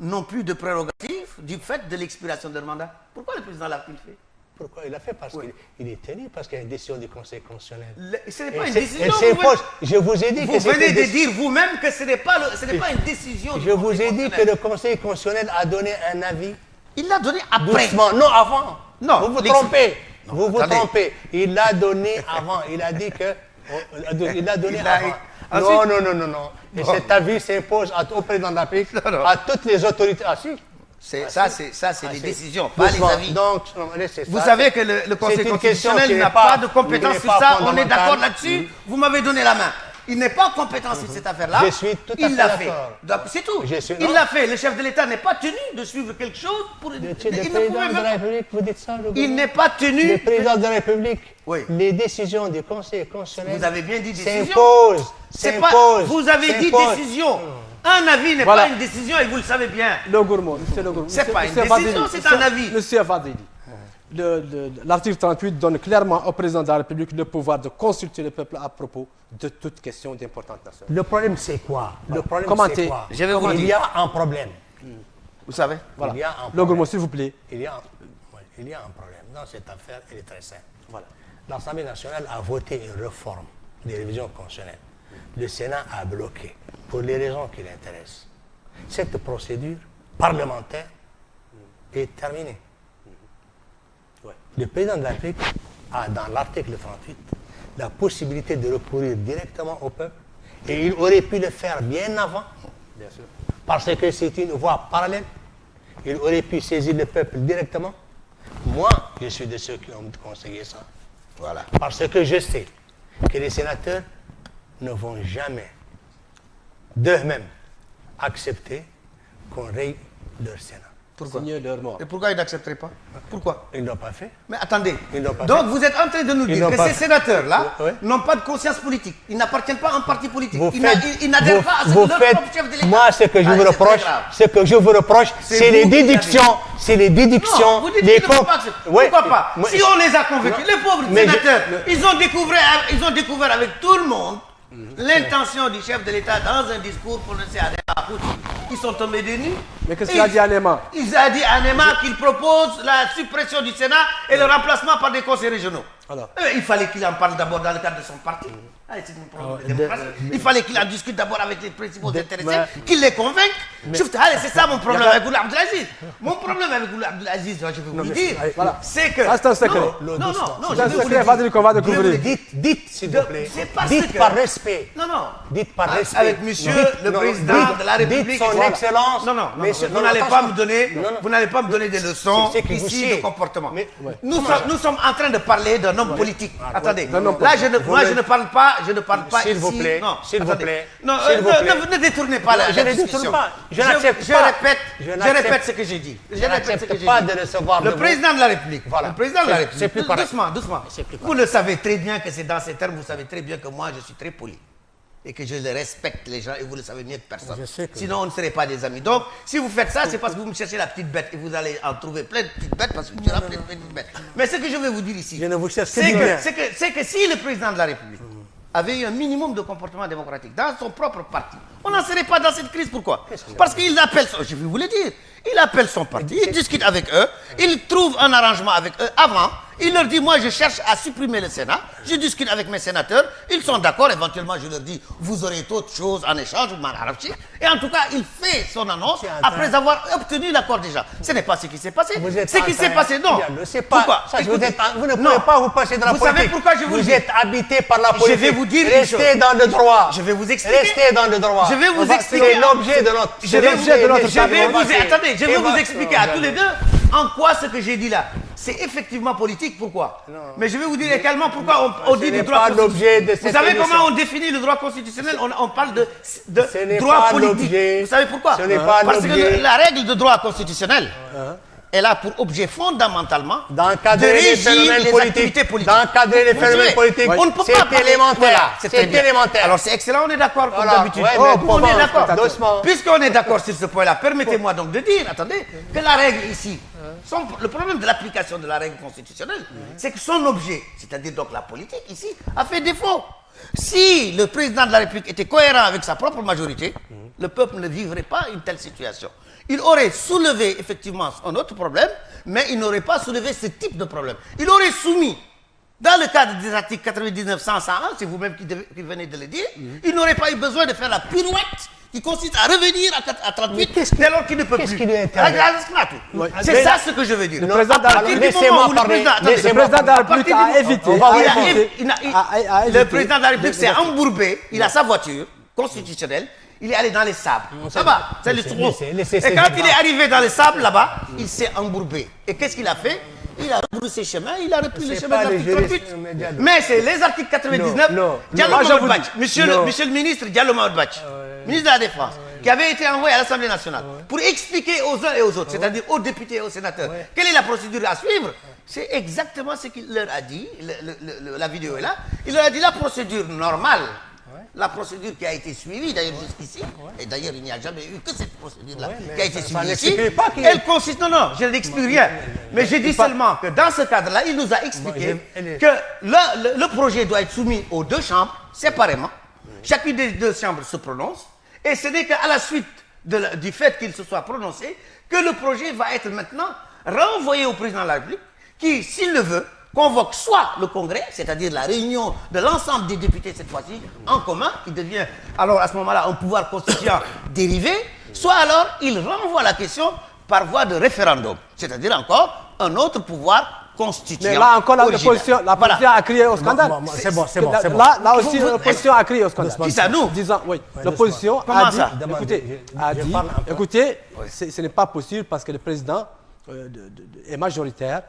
n'ont plus de prérogatives du fait de l'expiration de leur mandat? Pourquoi le président l'a-t-il fait? pourquoi il l'a fait? Parce qu'il est tenu, parce qu'il y a une décision du Conseil constitutionnel. Ce n'est pas Et une c'est- décision. elle s'impose. Je vous ai dit Vous que c'était venez de des- dire vous-même que ce n'est pas, une décision du Je vous Conseil ai dit que constitutionnel. le Conseil constitutionnel a donné un avis. Il l'a donné après. Doucement. Non, avant. Non, Vous vous l'ex- trompez. Non, Vous vous attendez. trompez. Il l'a donné avant. Il a dit que... Il l'a donné Il l'a- avant. ensuite- Non. Et Bon. cet avis s'impose au président de la République, Non. à toutes les autorités. Ah si. Ça, c'est les décisions, pas les Doucement. avis. Donc, non, laissez ça. Vous savez que le C'est Conseil une question qui constitutionnel n'est n'a pas- pas de compétence n'est sur pas ça. On est fondamentale. d'accord là-dessus. Vous m'avez donné la main. Il n'est pas compétent sur cette affaire-là. Je suis tout à Il fait l'a fait. d'accord. Donc, c'est tout. Non. Il l'a fait. Le chef de l'État n'est pas tenu de suivre quelque chose pour. Le il ne président pouvait de même la pas- République, vous dites ça, le Il n'est pas tenu. Le président de la République, Oui. les décisions du Conseil constitutionnel Vous avez bien dit décision. s'imposent. C'est pas. Vous avez dit décision. Un avis n'est Voilà. pas une décision et vous le savez bien. Le gourmand, monsieur le gourmand. C'est Monsieur- pas une monsieur décision, Vadeli, c'est un avis. Monsieur Vadeli, l'article 38 donne clairement au président de la République le pouvoir de consulter le peuple à propos de toute question d'importance nationale. Le problème, c'est quoi? Le problème, Commentez. c'est quoi? Je vais vous Il dire. y a un problème. Vous savez. Voilà. Il y a un Le problème. gourmand, s'il vous plaît. Il y a un problème. Dans cette affaire, elle est très simple. Voilà. L'Assemblée nationale a voté une réforme des révisions constitutionnelles. Le Sénat a bloqué pour les raisons qui l'intéressent. Cette procédure parlementaire est terminée. Ouais. Le président de la République a, dans l'article 38, la possibilité de recourir directement au peuple et il aurait pu le faire bien avant Bien sûr. parce que c'est une voie parallèle. Il aurait pu saisir le peuple directement. Moi, je suis de ceux qui ont conseillé ça. Voilà. Parce que je sais que les sénateurs ne vont jamais d'eux-mêmes accepter qu'on raye leur Sénat. Pourquoi? Signer leur mort. Et pourquoi il n'accepterait pas? Pourquoi? Ils ne l'ont pas fait. Mais attendez, Ils n'ont pas donc fait. vous êtes en train de nous Ils dire n'ont que pas ces fait. sénateurs-là Oui. n'ont pas de conscience politique. Ils n'appartiennent pas à un parti politique. Vous Ils faites- n'adhèrent vous- pas à ce vous que leur faites- propre chef de l'État. Moi, ce que je vous Allez, c'est reproche, très grave. ce que je vous reproche, C'est c'est vous les qui déductions, c'est les déductions, Non, vous dites les qu'ils n'ont comptes. pas accepté. Ouais, Pourquoi pas? moi, Si on les a convaincus, Non. les pauvres Mais je- sénateurs, ils ont découvert avec tout le monde l'intention du chef de l'État dans un discours prononcé à Poutine. Ils sont tombés des nues. Mais qu'est-ce qu'il a dit à Néma? Il a dit à Néma qu'il propose la suppression du Sénat et le remplacement par des conseils régionaux. Alors. Il fallait qu'il en parle d'abord dans le cadre de son parti. Allez, c'est une problème de démocratie. Il fallait qu'il en discute d'abord avec les principaux intéressés, qu'il les convainque. Allez, c'est ça mon problème avec Oula Abdelaziz. Mon problème avec Oula Abdelaziz, je vais vous le dire, voilà. c'est que... Ça, c'est un secret. Non, non, C'est je un vais vous secret, le Vadeli, dire. qu'on va Je vais vous découvrir. le dire. Dites, s'il vous plaît. C'est parce Dites que- par respect. Non, non. Dites par respect. Avec monsieur Dites- le non, président dites- de la République. Dites son Voilà. excellence. Non, Monsieur- vous n'allez pas attention. me donner, Non, non. vous n'allez pas me donner des leçons C'est que vous ici siez. de comportement. Mais- Nous sommes en train de parler d'un homme politique. Attendez, D'un homme là politique. moi je ne parle pas S'il ici. vous plaît, Non, s'il vous attendez. plaît, Non, s'il vous plaît. ne détournez pas la Je ne discussion. détourne pas. Je n'accepte Je pas. répète, Je je n'accepte- répète ce que j'ai dit. Je répète ce que n'accepte j'ai pas dit. de recevoir Le de vous. président de la République. Voilà. Le président de la C'est République. plus correct. Doucement, doucement. C'est plus Vous le savez très bien que c'est dans ces termes, vous savez très bien que moi je suis très poli. Et que je les respecte les gens et vous le savez mieux que personne. Je sais que- Sinon on ne serait pas des amis. Donc si vous faites ça, c'est parce que vous me cherchez la petite bête et vous allez en trouver plein de petites bêtes parce que tu as plein de petites bêtes. Mais ce que je vais vous dire ici, Je ne vous cherche que c'est du bien. c'est que si le président de la République avait eu un minimum de comportement démocratique dans son propre parti, On n'en serait pas dans cette crise. Pourquoi? Parce qu'il appelle, je vais vous le dire, il appelle son parti, il discute avec eux, il trouve un arrangement avec eux avant. Il leur dit, moi je cherche à supprimer le Sénat, je discute avec mes sénateurs, ils sont d'accord, éventuellement je leur dis, vous aurez d'autres choses en échange, et en tout cas il fait son annonce après avoir obtenu l'accord déjà. Ce n'est pas ce qui s'est passé. Ce qui s'est passé, non. Pourquoi? Vous ne pouvez pas vous passer de la politique. Vous savez pourquoi je vous le dis? Vous êtes habité par la politique. Je vais vous dire restez dans le droit. Je vais vous expliquer. Restez dans le droit. Je vais vous expliquer. C'est l'objet de notre... Attendez, je vais vous expliquer à tous les deux en quoi ce que j'ai dit là. C'est effectivement politique. Pourquoi? Mais je vais vous dire également pourquoi on dit du droit constitutionnel. Vous savez comment on définit le droit constitutionnel? On parle de droit politique. Vous savez pourquoi? Parce que la règle de droit constitutionnel, elle a pour objet fondamentalement d'encadrer les phénomènes politiques. D'encadrer les phénomènes politiques. On ne peut pas c'est élémentaire. C'est élémentaire. Alors c'est excellent, on est d'accord comme d'habitude. On est d'accord. Puisqu'on est d'accord sur ce point-là, permettez-moi donc de dire, attendez, que la règle ici, le problème de l'application de la règle constitutionnelle, c'est que son objet, c'est-à-dire donc la politique ici, a fait défaut. Si le président de la République était cohérent avec sa propre majorité, le peuple ne vivrait pas une telle situation. Il aurait soulevé effectivement un autre problème, mais il n'aurait pas soulevé ce type de problème. Il aurait soumis, dans le cadre des articles 99, 100, 101, c'est vous-même qui venez de le dire, il n'aurait pas eu besoin de faire la pirouette qui consiste à revenir à 38 dès lors qu'il ne peut plus. Qu'est-ce qui lui intéresse? C'est ça ce que je veux dire. Le président de la République, le président de la République a évité. Le président de la République s'est embourbé, il a sa voiture constitutionnelle, il est allé dans les sables. Ça va, c'est le trou. Et quand il est arrivé dans les sables là-bas, il s'est embourbé. Et qu'est-ce qu'il a fait? Il a rebroussé chemin, il a repris le chemin de l'article 38. Mais c'est les articles 99, Diallo Mamadou Badji, monsieur le ministre Diallo Mamadou Badji, ministre de la Défense, qui avait été envoyé à l'Assemblée nationale pour expliquer aux uns et aux autres, c'est-à-dire aux députés et aux sénateurs, quelle est la procédure à suivre. C'est exactement ce qu'il leur a dit, la vidéo est là. Il leur a dit la procédure normale. La procédure qui a été suivie, d'ailleurs jusqu'ici, et d'ailleurs il n'y a jamais eu que cette procédure-là qui a été suivie ici, elle consiste, non, je n'explique rien, mais je dis seulement que dans ce cadre-là, il nous a expliqué que le projet doit être soumis aux deux chambres, séparément, chacune des deux chambres se prononce, et ce n'est qu'à la suite du fait qu'il se soit prononcé, que le projet va être maintenant renvoyé au président de la République, qui, s'il le veut, convoque soit le Congrès, c'est-à-dire la réunion de l'ensemble des députés cette fois-ci, en commun, qui devient alors à ce moment-là un pouvoir constituant dérivé, soit alors il renvoie la question par voie de référendum, c'est-à-dire encore un autre pouvoir constituant. Mais là encore, l'opposition a crié au scandale. C'est bon. Là aussi, l'opposition a crié au scandale. Qui ça, nous? Disant, oui, l'opposition a dit, écoutez, ce n'est pas possible parce que le président est majoritaire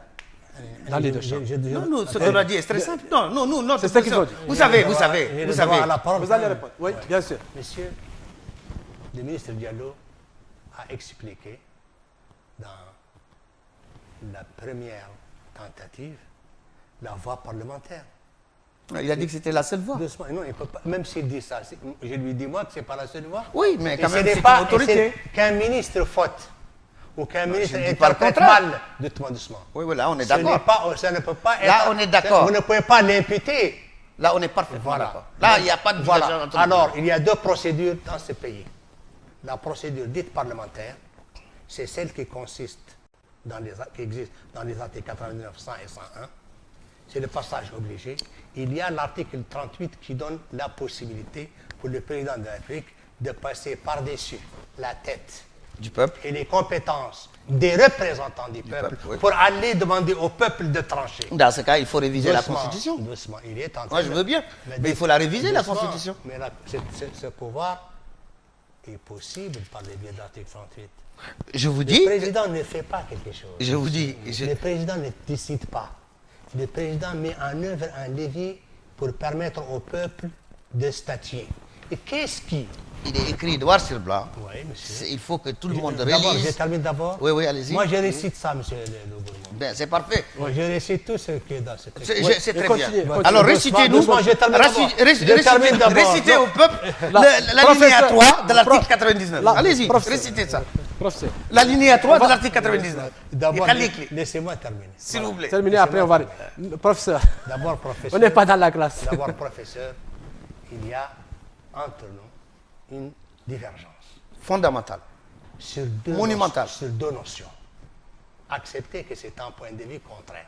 dans les deux chambres. Non, ce qu'on a dit est très simple. Non, notre c'est ce qu'ils ont dit. Vous savez. Vous allez répondre. Oui, bien sûr. Monsieur, le ministre Diallo a expliqué dans la première tentative la voie parlementaire. Il a dit que c'était la seule voie. Doucement. Non, il peut pas. Même s'il dit ça, je lui dis moi que c'est pas la seule voie. Oui, mais quand même, c'est c'est une autorité. Qu'un ministre faute ou qu'un ministre interprète mal, doucement. Oui, là, on est d'accord. Ça ne peut pas être... Là, on est d'accord. Vous ne pouvez pas l'imputer. Là, on est parfaitement d'accord. Là, il n'y a pas de... Voilà. Alors, il y a deux procédures dans ce pays. La procédure dite parlementaire, c'est celle qui consiste qui existe dans les articles 99, 100 et 101. C'est le passage obligé. Il y a l'article 38 qui donne la possibilité pour le président de la République de passer par-dessus la tête du peuple et les compétences des représentants du peuple pour aller demander au peuple de trancher. Dans ce cas, il faut réviser la Constitution. Doucement, il est en train. Moi, je veux bien, mais il faut la réviser, la Constitution. Mais ce pouvoir est possible par le biais de l'article 38. Je vous dis... Le président ne fait pas quelque chose. Je vous dis... Le président ne décide pas. Le président met en œuvre un levier pour permettre au peuple de statuer. Et qu'est-ce qui... Il est écrit noir sur blanc. Oui, monsieur. Il faut que tout le monde relise. Je termine d'abord. Oui, allez-y. Moi, je récite ça, monsieur le Bourmont. Ben, c'est parfait. Moi, je récite tout ce qui est dans ce texte. C'est très bien. Alors, récitez-nous. Récitez au peuple l'alinéa 3 de l'article 99. Allez-y, récitez ça. L'alinéa 3 de l'article 99. D'abord, laissez-moi terminer. S'il vous plaît. Terminez, après on va... Professeur. D'abord, professeur. On n'est pas dans la classe. D'abord, professeur, il y a entre nous une divergence. Fondamentale. Monumentale. Sur deux notions. Acceptez que c'est un point de vue contraire.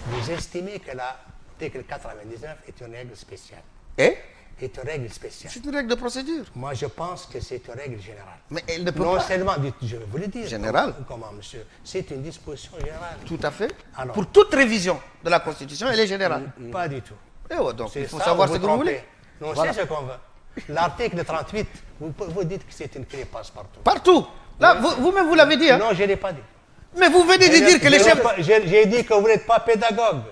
Vous estimez que l'article 99 est une règle spéciale. Et Est une règle spéciale. c'est une règle de procédure. Moi, je pense que c'est une règle générale. Mais elle ne peut Non pas. seulement, je vais vous le dire. Générale. Comment, monsieur? C'est une disposition générale. Tout à fait. Alors. Pour toute révision de la Constitution, elle est générale. Pas du tout. Et ouais, donc C'est il faut ça, savoir vous ce que vous trompez. voulez. Non, c'est ce qu'on veut. L'article 38, vous dites que c'est une clé passe-partout. Partout. Là, vous-même, vous l'avez dit. Hein. Non, je ne l'ai pas dit. Mais vous venez de dire que les chefs... J'ai dit que vous n'êtes pas pédagogue.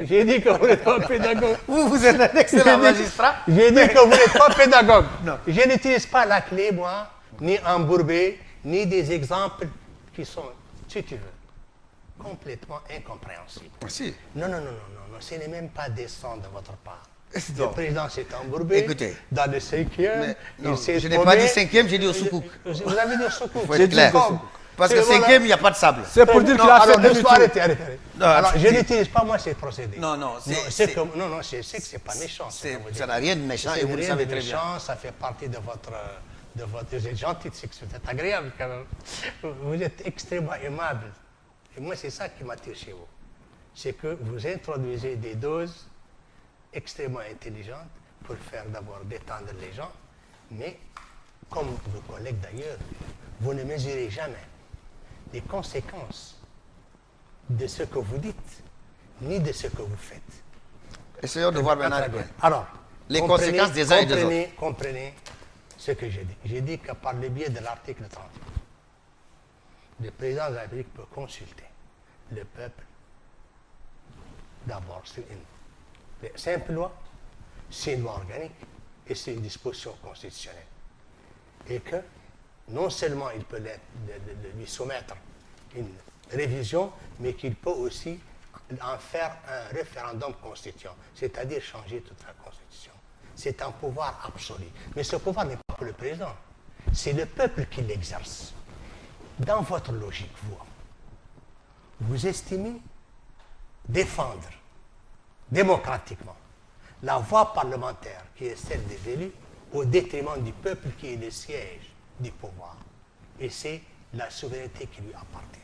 J'ai dit que vous n'êtes pas pédagogue. Vous êtes un excellent magistrat. J'ai dit que vous n'êtes pas pédagogue. Non. Je n'utilise pas la clé, moi, ni embourbé, ni des exemples qui sont, si tu veux, complètement incompréhensibles. Ah, si. Non, ce n'est même pas décent de votre part. Non. Le président s'est embourbé Écoutez. dans le 5e. Mais non, il s'est je n'ai paumé. pas dit 5e, j'ai dit au soukouk. Vous avez dit au soukouk. Faut être clair. Parce que 5e, il n'y a pas de sable. C'est pour dire qu'il a fait demi-tour. Arrêtez. Non, Alors, je c'est- n'utilise pas, moi, ces procédés. Non, je sais que c'est pas méchant. ce que vous dites. Ça n'a rien de méchant et vous le rien savez de très bien. méchant, ça fait partie de votre... Vous êtes gentil, c'est agréable quand même. Vous êtes extrêmement aimable. Et moi, c'est ça qui m'attire chez vous. C'est que vous introduisez des doses extrêmement intelligentes pour faire d'abord détendre les gens, mais, comme vos collègues d'ailleurs, vous ne mesurez jamais les conséquences de ce que vous dites, ni de ce que vous faites. Essayons de voir maintenant. Très bien. Alors, Les conséquences des uns et des autres. Comprenez ce que j'ai dit. J'ai dit que par le biais de l'article 38, le président de la République peut consulter le peuple d'abord sur une simple loi, c'est une loi organique et c'est une disposition constitutionnelle. Et que non seulement il peut lui soumettre une révision, mais qu'il peut aussi en faire un référendum constituant, c'est-à-dire changer toute la Constitution. C'est un pouvoir absolu. Mais ce pouvoir n'est pas pour le président, c'est le peuple qui l'exerce. Dans votre logique, vous estimez défendre démocratiquement la voie parlementaire qui est celle des élus au détriment du peuple qui est le siège du pouvoir. Et c'est la souveraineté qui lui appartient.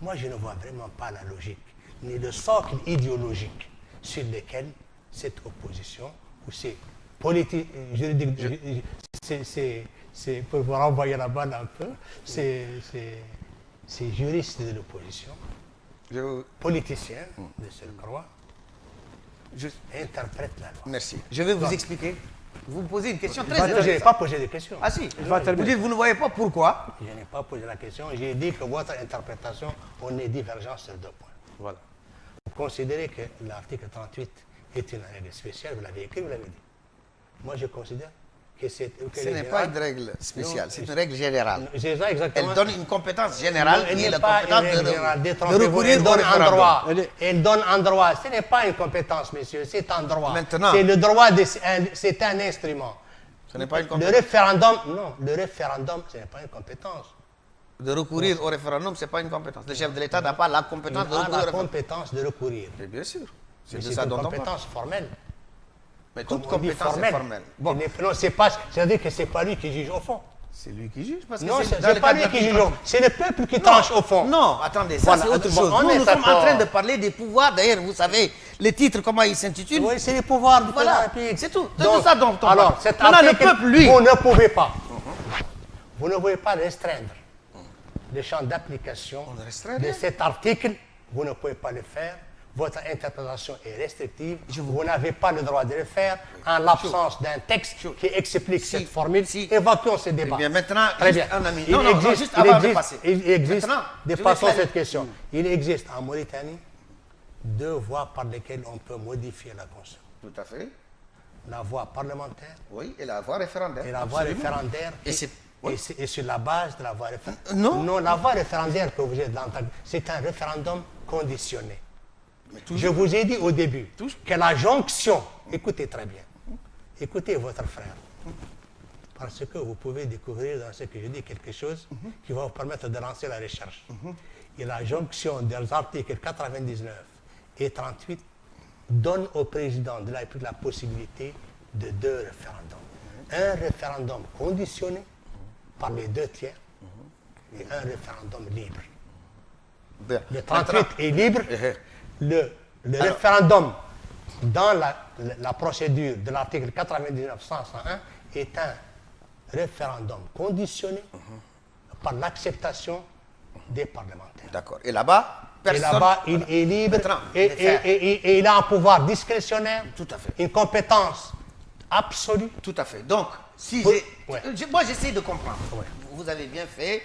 Moi, je ne vois vraiment pas la logique, ni le socle idéologique sur lequel cette opposition, ou ces politiques juridiques, c'est pour vous renvoyer la balle un peu, ces juristes de l'opposition, politiciens de Seine-Croix, interprètent la loi. Merci. Je vais vous expliquer. Vous me posez une question très Je n'ai intéressante. pas posé de questions. Ah si, vous dites vous ne voyez pas pourquoi. Je n'ai pas posé la question. J'ai dit que votre interprétation, on est divergent sur deux points. Voilà. Vous considérez que l'article 38 est une règle spéciale, vous l'avez écrit, vous l'avez dit. Moi, je considère que c'est... Ce n'est pas une règle spéciale, c'est une règle générale. C'est ça exactement. Elle donne une compétence générale Elle qui est n'est la pas compétence une règle générale. de Détrompez-vous, recourir elle au donne un référendum. droit. Elle donne un droit. Ce n'est pas une compétence, monsieur, c'est un droit. Maintenant. C'est le droit, c'est un instrument. Ce n'est pas une Le compétence. référendum, non, le référendum, ce n'est pas une compétence. De recourir au référendum, ce n'est pas une compétence. Le chef de l'État n'a pas la compétence Il de a recourir au la référendum. compétence de recourir. Mais bien sûr. C'est Mais de c'est ça une dont on parle. compétence formelle. Mais Comme toute on dit, compétence est formelle. Bon, Non, c'est pas, c'est-à-dire que c'est pas lui qui juge au fond. c'est lui qui juge. Parce que Non, dans c'est le pas cadre lui qui de- juge au fond. C'est le peuple qui tranche au fond. Non, attendez, ça Voilà, c'est autre bon, chose. on Nous, est nous sommes en d'accord. train de parler des pouvoirs. D'ailleurs, vous savez, le titre, comment il s'intitule. Oui, c'est les pouvoirs du président de la Voilà, République. c'est tout. C'est Donc, de ça dont on alors, parle. cet Maintenant, le article, peuple, lui. vous ne pouvez pas. Vous ne pouvez pas restreindre le champ d'application On ne restreint de rien. cet article. Vous ne pouvez pas le faire. Votre interprétation est restrictive. Vous n'avez pas le droit de le faire en l'absence d'un texte qui explique cette formule. Si. Évacuons ce débat. Eh bien, maintenant, Très juste bien. un ami. Il Non, non, non, existe, juste il avant de existe- passer. il existe, Maintenant, je vais dépassons faire- cette question. Il existe en Mauritanie 2 voies par lesquelles on peut modifier la Constitution. Tout à fait. La voie parlementaire Oui, et la voie référendaire. et la voie Absolument. référendaire. Et c'est- oui. Et sur la base de la voie référendaire. Non. Non, la voie référendaire que vous êtes dans, c'est un référendum conditionné. Mais Je toujours. vous ai dit au début que la jonction, écoutez très bien, écoutez votre frère, parce que vous pouvez découvrir dans ce que je dis quelque chose qui va vous permettre de lancer la recherche. Et la jonction des articles 99 et 38 donne au président de la République la possibilité de 2 référendums. un référendum conditionné par les 2 tiers et un référendum libre. Bien. Le 38 est libre. Eh, Le référendum dans la procédure de l'article 99.101 est un référendum conditionné par l'acceptation des parlementaires. D'accord. Et là-bas, Et personne... là-bas, il est libre Bertrand, et il a un pouvoir discrétionnaire, Tout à fait. une compétence absolue. Tout à fait. Donc, si Oui. Ouais. moi j'essaie de comprendre. Vous avez bien fait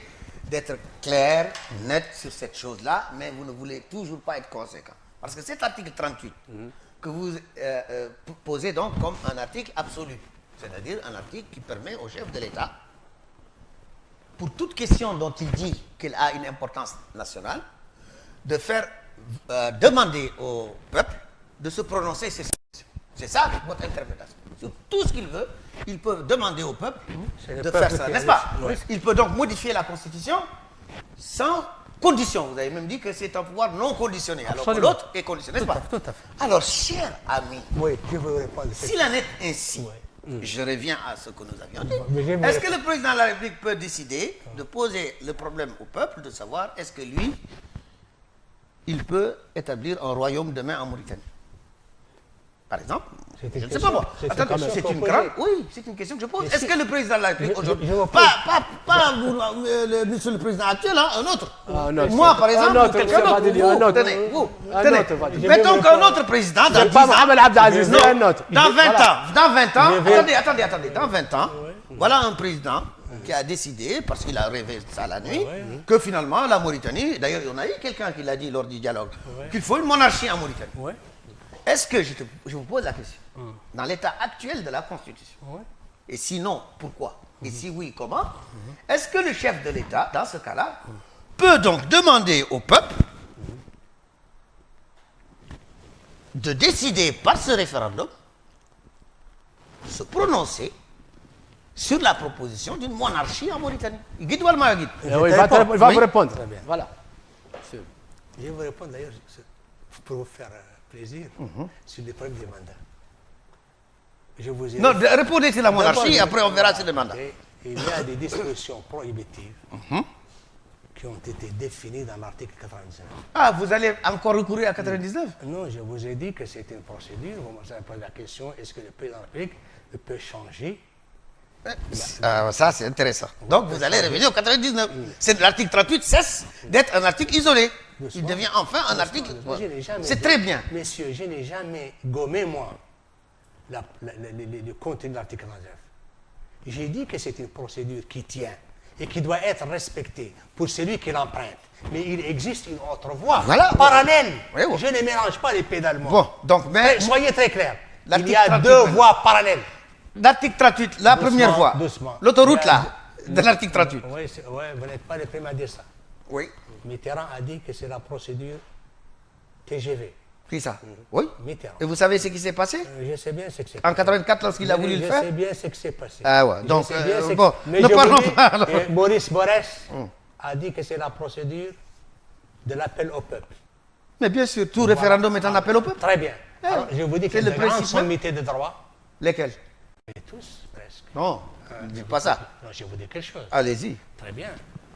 d'être clair, net sur cette chose-là, mais vous ne voulez toujours pas être conséquent. Parce que cet article 38, que vous posez donc comme un article absolu, c'est-à-dire un article qui permet au chef de l'État, pour toute question dont il dit qu'elle a une importance nationale, de faire demander au peuple de se prononcer sur cette question. C'est ça votre interprétation. Sur tout ce qu'il veut, il peut demander au peuple C'est le de peuple faire ça, qui n'est-ce a pas? décidé. Il peut donc modifier la Constitution sans condition. Vous avez même dit que c'est un pouvoir non conditionné, alors que Absolument. l'autre est conditionné, n'est-ce pas? Tout à fait. Alors, cher ami, Oui, je veux répondre. s'il en est ainsi, Oui. je reviens à ce que nous avions dit. Mais je vais Est-ce que le président de la République peut décider de poser le problème au peuple, de savoir est-ce que lui, il peut établir un royaume demain en Mauritanie? Par exemple, C'est une je ne sais question- pas moi. c'est une Attendez, question c'est qu'on une pose. grande... Oui, c'est une question que je pose. Mais Est-ce si- que le président de la République Je- aujourd'hui, je vous pas vous, monsieur le président actuel, hein, un autre. Un autre. Moi, par exemple, Un autre, quelqu'un monsieur d'autre. Vadili, Vous, un autre. tenez, vous, Un tenez. autre, Vadili. Mettons qu'un autre président, dans C'est 10 pas ans, Mohamed Abdelaziz, non, c'est un autre. dans 20 ans, dans 20 ans, Je vais- attendez, dans 20 ans, voilà un président qui a décidé, parce qu'il a rêvé ça la nuit, que finalement la Mauritanie, d'ailleurs on a eu quelqu'un qui l'a dit lors du dialogue, qu'il faut une monarchie en Mauritanie. Ouais. Est-ce que, je vous pose la question, dans l'état actuel de la Constitution, Ouais. et sinon, pourquoi? Et si oui, comment? Est-ce que le chef de l'État, dans ce cas-là, peut donc demander au peuple de décider par ce référendum, se prononcer sur la proposition d'une monarchie en Mauritanie? Guide Walma Guide. Il va Oui. vous répondre. Très bien. Voilà. Je vais vous répondre d'ailleurs pour vous faire plaisir sur les problèmes des mandats. Je vous ai Non, répondez sur la monarchie, D'abord, après on verra sur le mandat. Il y a des dispositions prohibitives qui ont été définies dans l'article 99. Ah, vous allez encore recourir à 99? Non, je vous ai dit que c'était une procédure. Vous m'avez posé la question, est-ce que le président de la République peut changer? Ça, c'est intéressant. Donc, vous allez revenir au 99. C'est l'article 38 cesse d'être un article isolé. Il devient enfin un article... Je n'ai jamais C'est dit- très bien. Messieurs, je n'ai jamais gommé, moi, le contenu de l'article 99. J'ai dit que c'est une procédure qui tient et qui doit être respectée pour celui qui l'emprunte. Mais il existe une autre voie, Voilà. parallèle. Oui, oui. Je ne mélange pas les pédalements. Bon, donc, mais... Soyez très clairs. Il L'article y a 38 deux maintenant. voies parallèles. L'article 38, la Doucement, première voie. doucement. L'autoroute, Il y a là, de l'article 38. Oui, vous n'êtes pas les premiers à dire ça. Oui. Mitterrand a dit que c'est la procédure TGV. Qui ça? Oui. Mitterrand. Et vous savez ce qui s'est passé? Je sais bien ce que c'est. En 84, lorsqu'il a voulu le Je faire? sais bien ce qui s'est passé. Ah ouais, Je donc, sais bien ce que- bon, mais ne je parlons vous dis, pas, alors. Maurice Borès a dit que c'est la procédure de l'appel au peuple. Mais bien sûr, tout référendum est un appel au peuple. Très bien. Alors, je vous dis que C'est le de grandes principe même. sommités de droit, Lesquels? et tous presque. Non, ne dites pas ça. Non, je vais vous dire quelque chose. Allez-y. Très bien.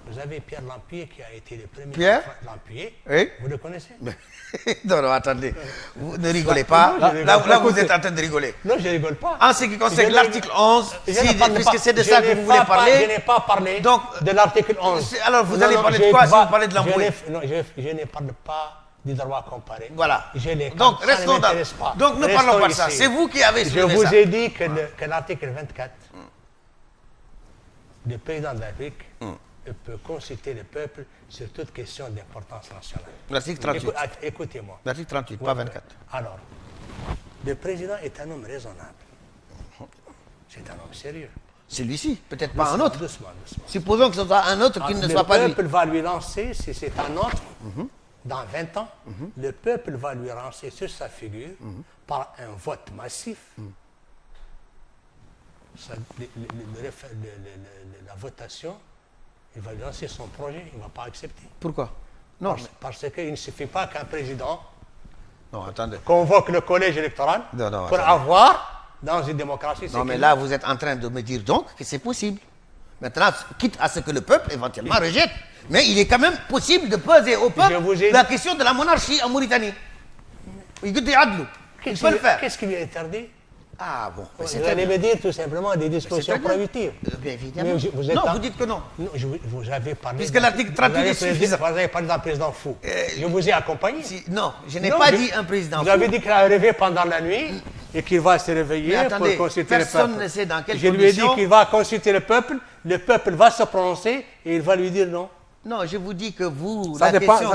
Vous avez Pierre Lampier qui a été le premier. Pierre Lampier. Oui. Vous le connaissez? Non, non, attendez. Vous ne rigolez pas. Non, je rigole Là, pas. vous êtes en train de rigoler. Non, je ne rigole pas. En ce qui concerne Je l'article 11, Je si, ne parle puisque pas- c'est de je ça que n'ai vous voulez pas parler. Je n'ai pas parlé Donc, de l'article 11. alors, vous Non, allez non, parler je de quoi vais si pas- vous parlez de l'embrouille? Je ne parle pas du droit comparé. Voilà. Je l'ai- Donc, ça ne restons dans. m'intéresse pas. Donc, ne Restons parlons pas de ça. ici. C'est vous qui avez Je soulevé vous ça. ai dit que l'article 24, le président de la République peut consulter le peuple sur toute question d'importance nationale. L'article 38. Écoutez-moi. L'article 38, pas 24. Alors, le président est un homme raisonnable. C'est un homme sérieux. Celui-ci, peut-être pas un autre. Doucement, doucement. Supposons que ce soit un autre qui ne soit pas Le lui. peuple va lui lancer, si c'est un autre, dans 20 ans, le peuple va lui lancer sur sa figure, par un vote massif, la votation, il va lui lancer son projet, il ne va pas accepter. Pourquoi? Non, Parce qu'il ne suffit pas qu'un président non, attendez. convoque le collège électoral Non, non, pour attendez. avoir dans une démocratie. Non, mais là, vous êtes en train de me dire donc que c'est possible. Maintenant, quitte à ce que le peuple éventuellement rejette. Mais il est quand même possible de poser au peuple la question de la monarchie en Mauritanie. Il peut le faire. Qu'est-ce qui lui est interdit? Ah bon. Vous allez me dire tout simplement des discussions productives. Bien évidemment. Vous dites que non. Non, vous avez parlé. Puisque l'article 38 est suffisant. Vous avez parlé d'un président fou. Je vous ai accompagné. Non, je n'ai pas dit un président fou. Vous avez dit qu'il a rêvé pendant la nuit et qu'il va se réveiller pour consulter le peuple. Personne ne sait dans quelles conditions. Je lui ai dit qu'il va consulter le peuple va se prononcer et il va lui dire non. Non, je vous dis que vous, la question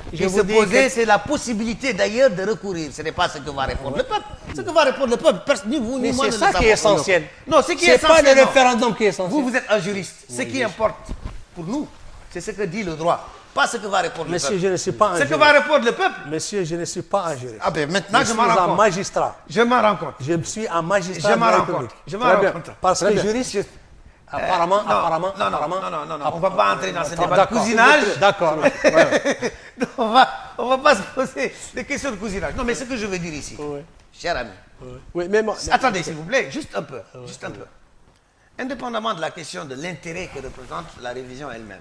qui se pose, c'est la possibilité d'ailleurs de recourir. Ce n'est pas ce que va répondre le peuple. Ce que va répondre le peuple, ni vous ni moi ne le savons. C'est ça qui est essentiel. Non, ce qui est essentiel. C'est pas le référendum qui est essentiel. Vous êtes un juriste. Ce qui importe pour nous, c'est ce que dit le droit. Pas ce que va répondre le peuple. Monsieur, je ne suis pas un juriste. Ce que va répondre le peuple. Monsieur, je ne suis pas un juriste. Ah ben maintenant, je m'en rends compte. Je suis un magistrat. Je m'en rends compte. Je suis un magistrat. Je m'en rends compte. Je m'en rends compte. Parce que juriste, apparemment. Non, on ne va pas entrer dans ce débat de cousinage. D'accord. On va pas se poser des questions de cousinage. Non, mais ce que je veux dire ici, cher ami. Oui, mais attendez, s'il vous plaît, juste un peu. Indépendamment de la question de l'intérêt que représente la révision elle-même.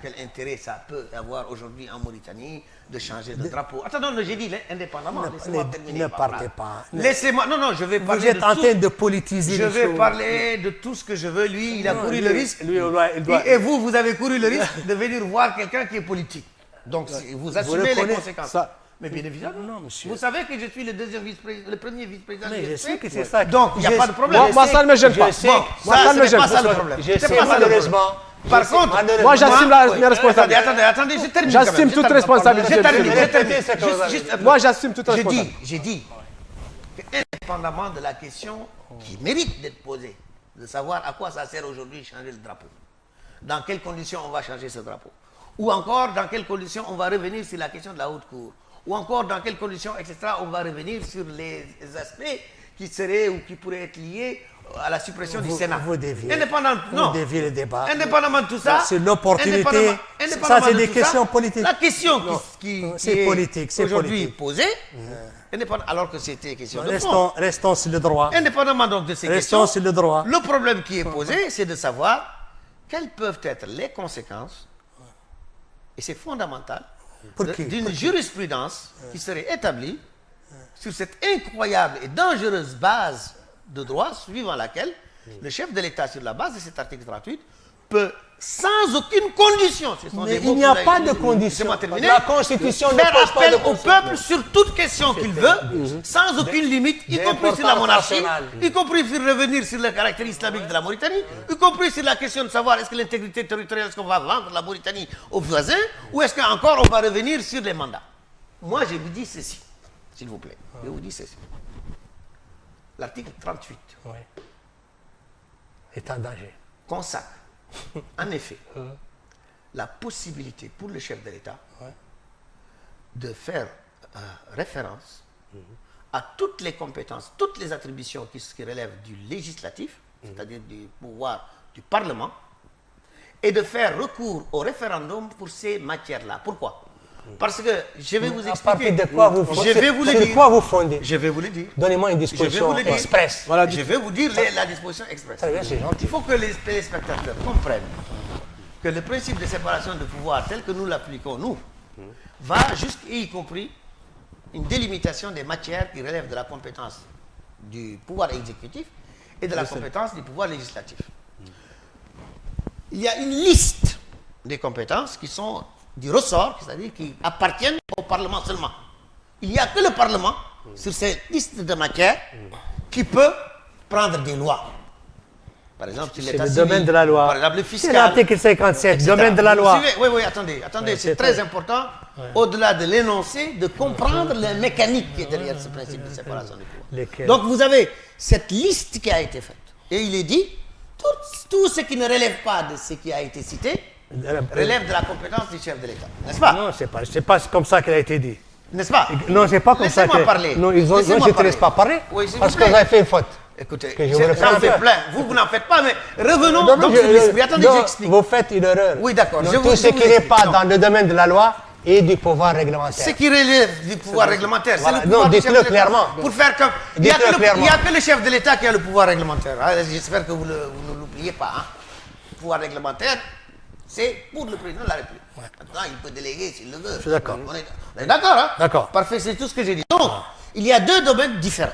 Quel intérêt ça peut avoir aujourd'hui en Mauritanie de changer de drapeau? Attends, non, j'ai dit indépendamment. Laissez-moi terminer. Ne partez pas. Laissez-moi. Non, je vais parler. Vous êtes en train de politiser. Je vais parler de tout ce que je veux. Lui, il a couru le risque. Et vous avez couru le risque de venir voir quelqu'un qui est politique. Donc, vous assumez les conséquences. Mais bien évidemment. Non, monsieur. Vous savez que je suis le premier vice-président. Mais je sais que c'est ça. Donc, il n'y a pas de problème. Moi, ça ne me gêne pas. Moi, ça ne me gêne pas. Ça le problème. Je sais malheureusement. Par contre, moi j'assume mes responsabilités. Attendez, je termine. J'assume toute responsabilité. Je termine. Moi j'assume toute responsabilité. J'ai dit que, indépendamment de la question qui mérite d'être posée, de savoir à quoi ça sert aujourd'hui changer le drapeau, dans quelles conditions on va changer ce drapeau, ou encore dans quelles conditions on va revenir sur la question de la haute cour, ou encore dans quelles conditions, etc., on va revenir sur les aspects qui seraient ou qui pourraient être liés à la suppression du Sénat. Vous déviez le débat. Indépendamment de tout ça, c'est l'opportunité. Ça, c'est des questions politiques. La question qui est politique, aujourd'hui posée, alors que c'était question de fond. Restons sur le droit. Indépendamment donc de ces questions, sur le droit. Le problème qui est posé, c'est de savoir quelles peuvent être les conséquences, et c'est fondamental, d'une jurisprudence qui serait établie sur cette incroyable et dangereuse base de droit suivant laquelle le chef de l'État, sur la base de cet article 38, peut sans aucune condition, mais il n'y a pas de condition. La Constitution ne faire pose pas de appel au peuple sur toute question qu'il veut, sans aucune limite, y compris sur la monarchie, y compris sur revenir sur le caractère islamique de la Mauritanie, y compris sur la question de savoir est-ce que l'intégrité territoriale, est-ce qu'on va vendre la Mauritanie aux voisins, ou est-ce qu'encore on va revenir sur les mandats. Moi, je vous dis ceci, s'il vous plaît. Je vous dis ceci. L'article 38 est en danger. Consacre, en effet, la possibilité pour le chef de l'État de faire référence à toutes les compétences, toutes les attributions qui relèvent du législatif, c'est-à-dire du pouvoir du Parlement, et de faire recours au référendum pour ces matières-là. Pourquoi? Parce que je vais vous expliquer. De quoi vous fondez? Je vais vous le dire. Sur quoi vous fondez? Je vais vous le dire. Donnez-moi une disposition express. Voilà, je vais vous dire la disposition express. Très bien, c'est gentil. Il faut que les téléspectateurs comprennent que le principe de séparation de pouvoir tel que nous l'appliquons, nous, va jusqu'à y compris une délimitation des matières qui relèvent de la compétence du pouvoir exécutif et de la compétence du pouvoir législatif. Il y a une liste des compétences qui sont du ressort, c'est-à-dire qui appartiennent au Parlement seulement. Il n'y a que le Parlement, sur cette liste de matières, qui peut prendre des lois. Par exemple, sur l'état civil, le domaine de la loi. Par exemple, le fiscal. C'est l'article 57, le domaine de la loi. Oui, attendez, c'est très important, au-delà de l'énoncé, de comprendre la mécanique qui est derrière ce principe de séparation des pouvoirs. Donc vous avez cette liste qui a été faite. Et il est dit, tout ce qui ne relève pas de ce qui a été cité, relève de la compétence du chef de l'État, n'est-ce pas? Non, c'est pas comme ça qu'elle a été dit. N'est-ce pas? Non, c'est pas comme ça. Laissez-moi parler. Non, je ne te laisse pas parler. Oui, parce que vous avez fait une faute. Écoutez, j'en fais plein. Vous n'en faites pas, mais revenons donc sur l'esprit. Attendez, j'explique. Vous faites une erreur. Oui, d'accord. Tout ce qui n'est pas dans le domaine de la loi et du pouvoir réglementaire. Ce qui relève du pouvoir réglementaire, Voilà. c'est le pouvoir Non, du chef de dites-le l'État. clairement. Pour faire comme... Il n'y Dites-le clairement. a que le chef de l'État qui a le pouvoir réglementaire. Ah, j'espère que vous ne l'oubliez pas. Hein. Le pouvoir réglementaire, c'est pour le président de la République. Maintenant, il peut déléguer s'il le veut. Je suis d'accord. On est d'accord, hein? D'accord. Parfait, c'est tout ce que j'ai dit. Donc, il y a deux domaines différents.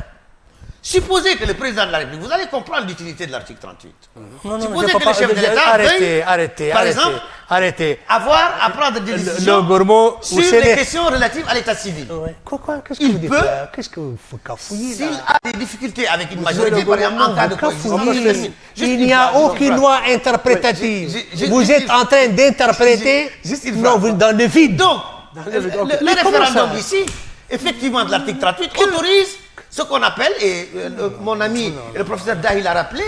Supposez que le président de la République, vous allez comprendre l'utilité de l'article 38. Non, Supposez je peux que pas- le chef de l'État veuille, par exemple, arrêtez. avoir à prendre des décisions Le gourmand, sur vous les savez- questions relatives à l'état civil. Ouais. Quoi? Qu'est-ce que Il vous dites peut- là? Qu'est-ce que vous cafouillez S'il là? a des difficultés avec une majorité, par exemple, en cas de coexistence, Cafouillez. Il n'y a aucune loi interprétative. Vous êtes en train d'interpréter Juste une phrase. dans le vide. Donc, le- le Mais comment référendum ça ici, effectivement, de l'article 38, autorise ce qu'on appelle, et mon ami le professeur Dahi l'a rappelé,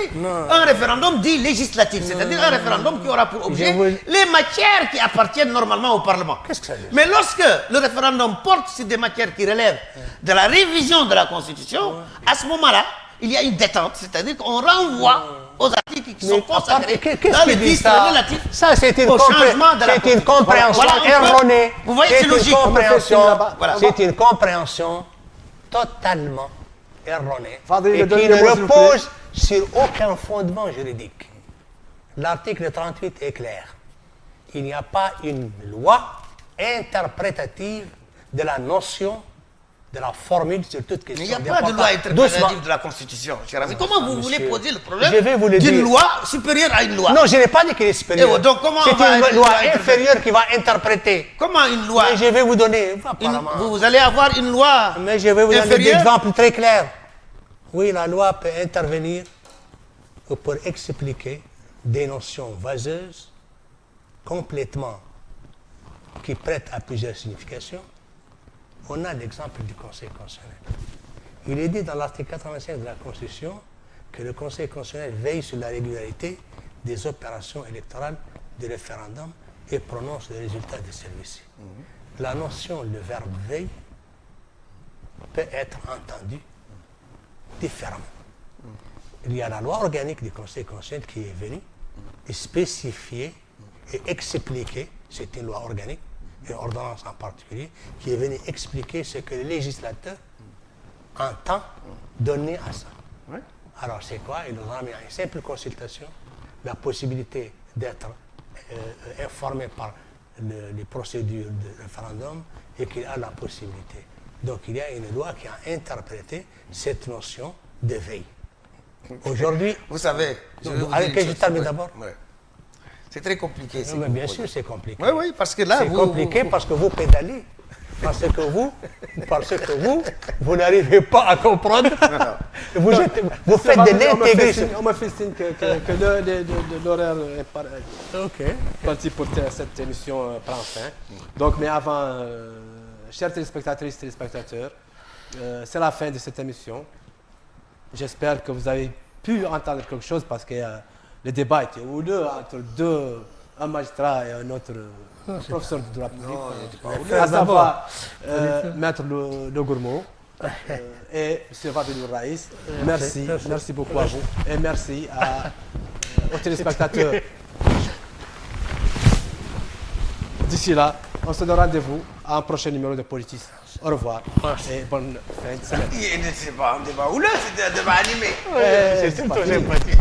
un référendum dit législatif, c'est-à-dire un référendum qui aura pour objet les matières qui appartiennent normalement au Parlement. Qu'est-ce que ça veut dire? Mais lorsque le référendum porte sur des matières qui relèvent de la révision de la Constitution, à ce moment-là, il y a une détente, c'est-à-dire qu'on renvoie aux articles qui sont consacrés Qu'est-ce dans le qui dit titre ça? relatif Ça, c'est une, au changement de la c'est une Constitution. compréhension Voilà, on peut- erronée. Vous voyez, c'est une logique. compréhension- Voilà. C'est une compréhension totalement erronée Fadil, et le qui dernier ne mot, s'il vous repose sur aucun fondement juridique. L'article 38 est clair. Il n'y a pas une loi interprétative de la notion de la formule sur toute question. Il n'y a pas de loi interprétative de la Constitution, cher ami. Comment vous voulez poser le problème je vais vous le d'une dire. loi supérieure à une loi? Non, je n'ai pas dit qu'il est supérieur. Eh, donc comment on c'est va une être- loi va être- inférieure qui va interpréter. Comment une loi Mais je vais vous donner, apparemment. vous allez avoir une loi Mais je vais vous donner des inférieure? exemples très clairs. Oui, la loi peut intervenir pour expliquer des notions vaseuses, complètement, qui prêtent à plusieurs significations. On a l'exemple du Conseil constitutionnel. Il est dit dans l'article 85 de la Constitution que le Conseil constitutionnel veille sur la régularité des opérations électorales du référendum et prononce les résultats de celui-ci. La notion, le verbe veille, peut être entendue différemment. Il y a la loi organique du Conseil constitutionnel qui est venue spécifier et expliquer, c'est une loi organique, une ordonnance en particulier, qui est venue expliquer ce que le législateur entend donner à ça. Alors c'est quoi? Il nous a mis à une simple consultation la possibilité d'être informé par les procédures de référendum et qu'il a la possibilité. Donc il y a une loi qui a interprété cette notion de veille. Aujourd'hui, Vous savez, avec que je termine d'abord. C'est très compliqué. Non, mais bien sûr, c'est compliqué. Oui, parce que là, c'est compliqué parce que vous pédalez. Parce que vous n'arrivez pas à comprendre. Vous faites de l'intégrisme. On me fait signe que l'horaire est parti pour cette émission prend fin. Donc, mais avant, chers téléspectatrices, téléspectateurs, c'est la fin de cette émission. J'espère que vous avez pu entendre quelque chose parce que le débat était houleux entre un magistrat et un autre professeur de droit public. À savoir Maître Le Gourmand et M. Fadil Raïs. Merci beaucoup à vous et merci aux téléspectateurs. D'ici là, on se donne rendez-vous à un prochain numéro de Politis. Au revoir et bonne fin de semaine. C'est pas un débat houleux, c'était un débat animé. C'est plutôt sympathique.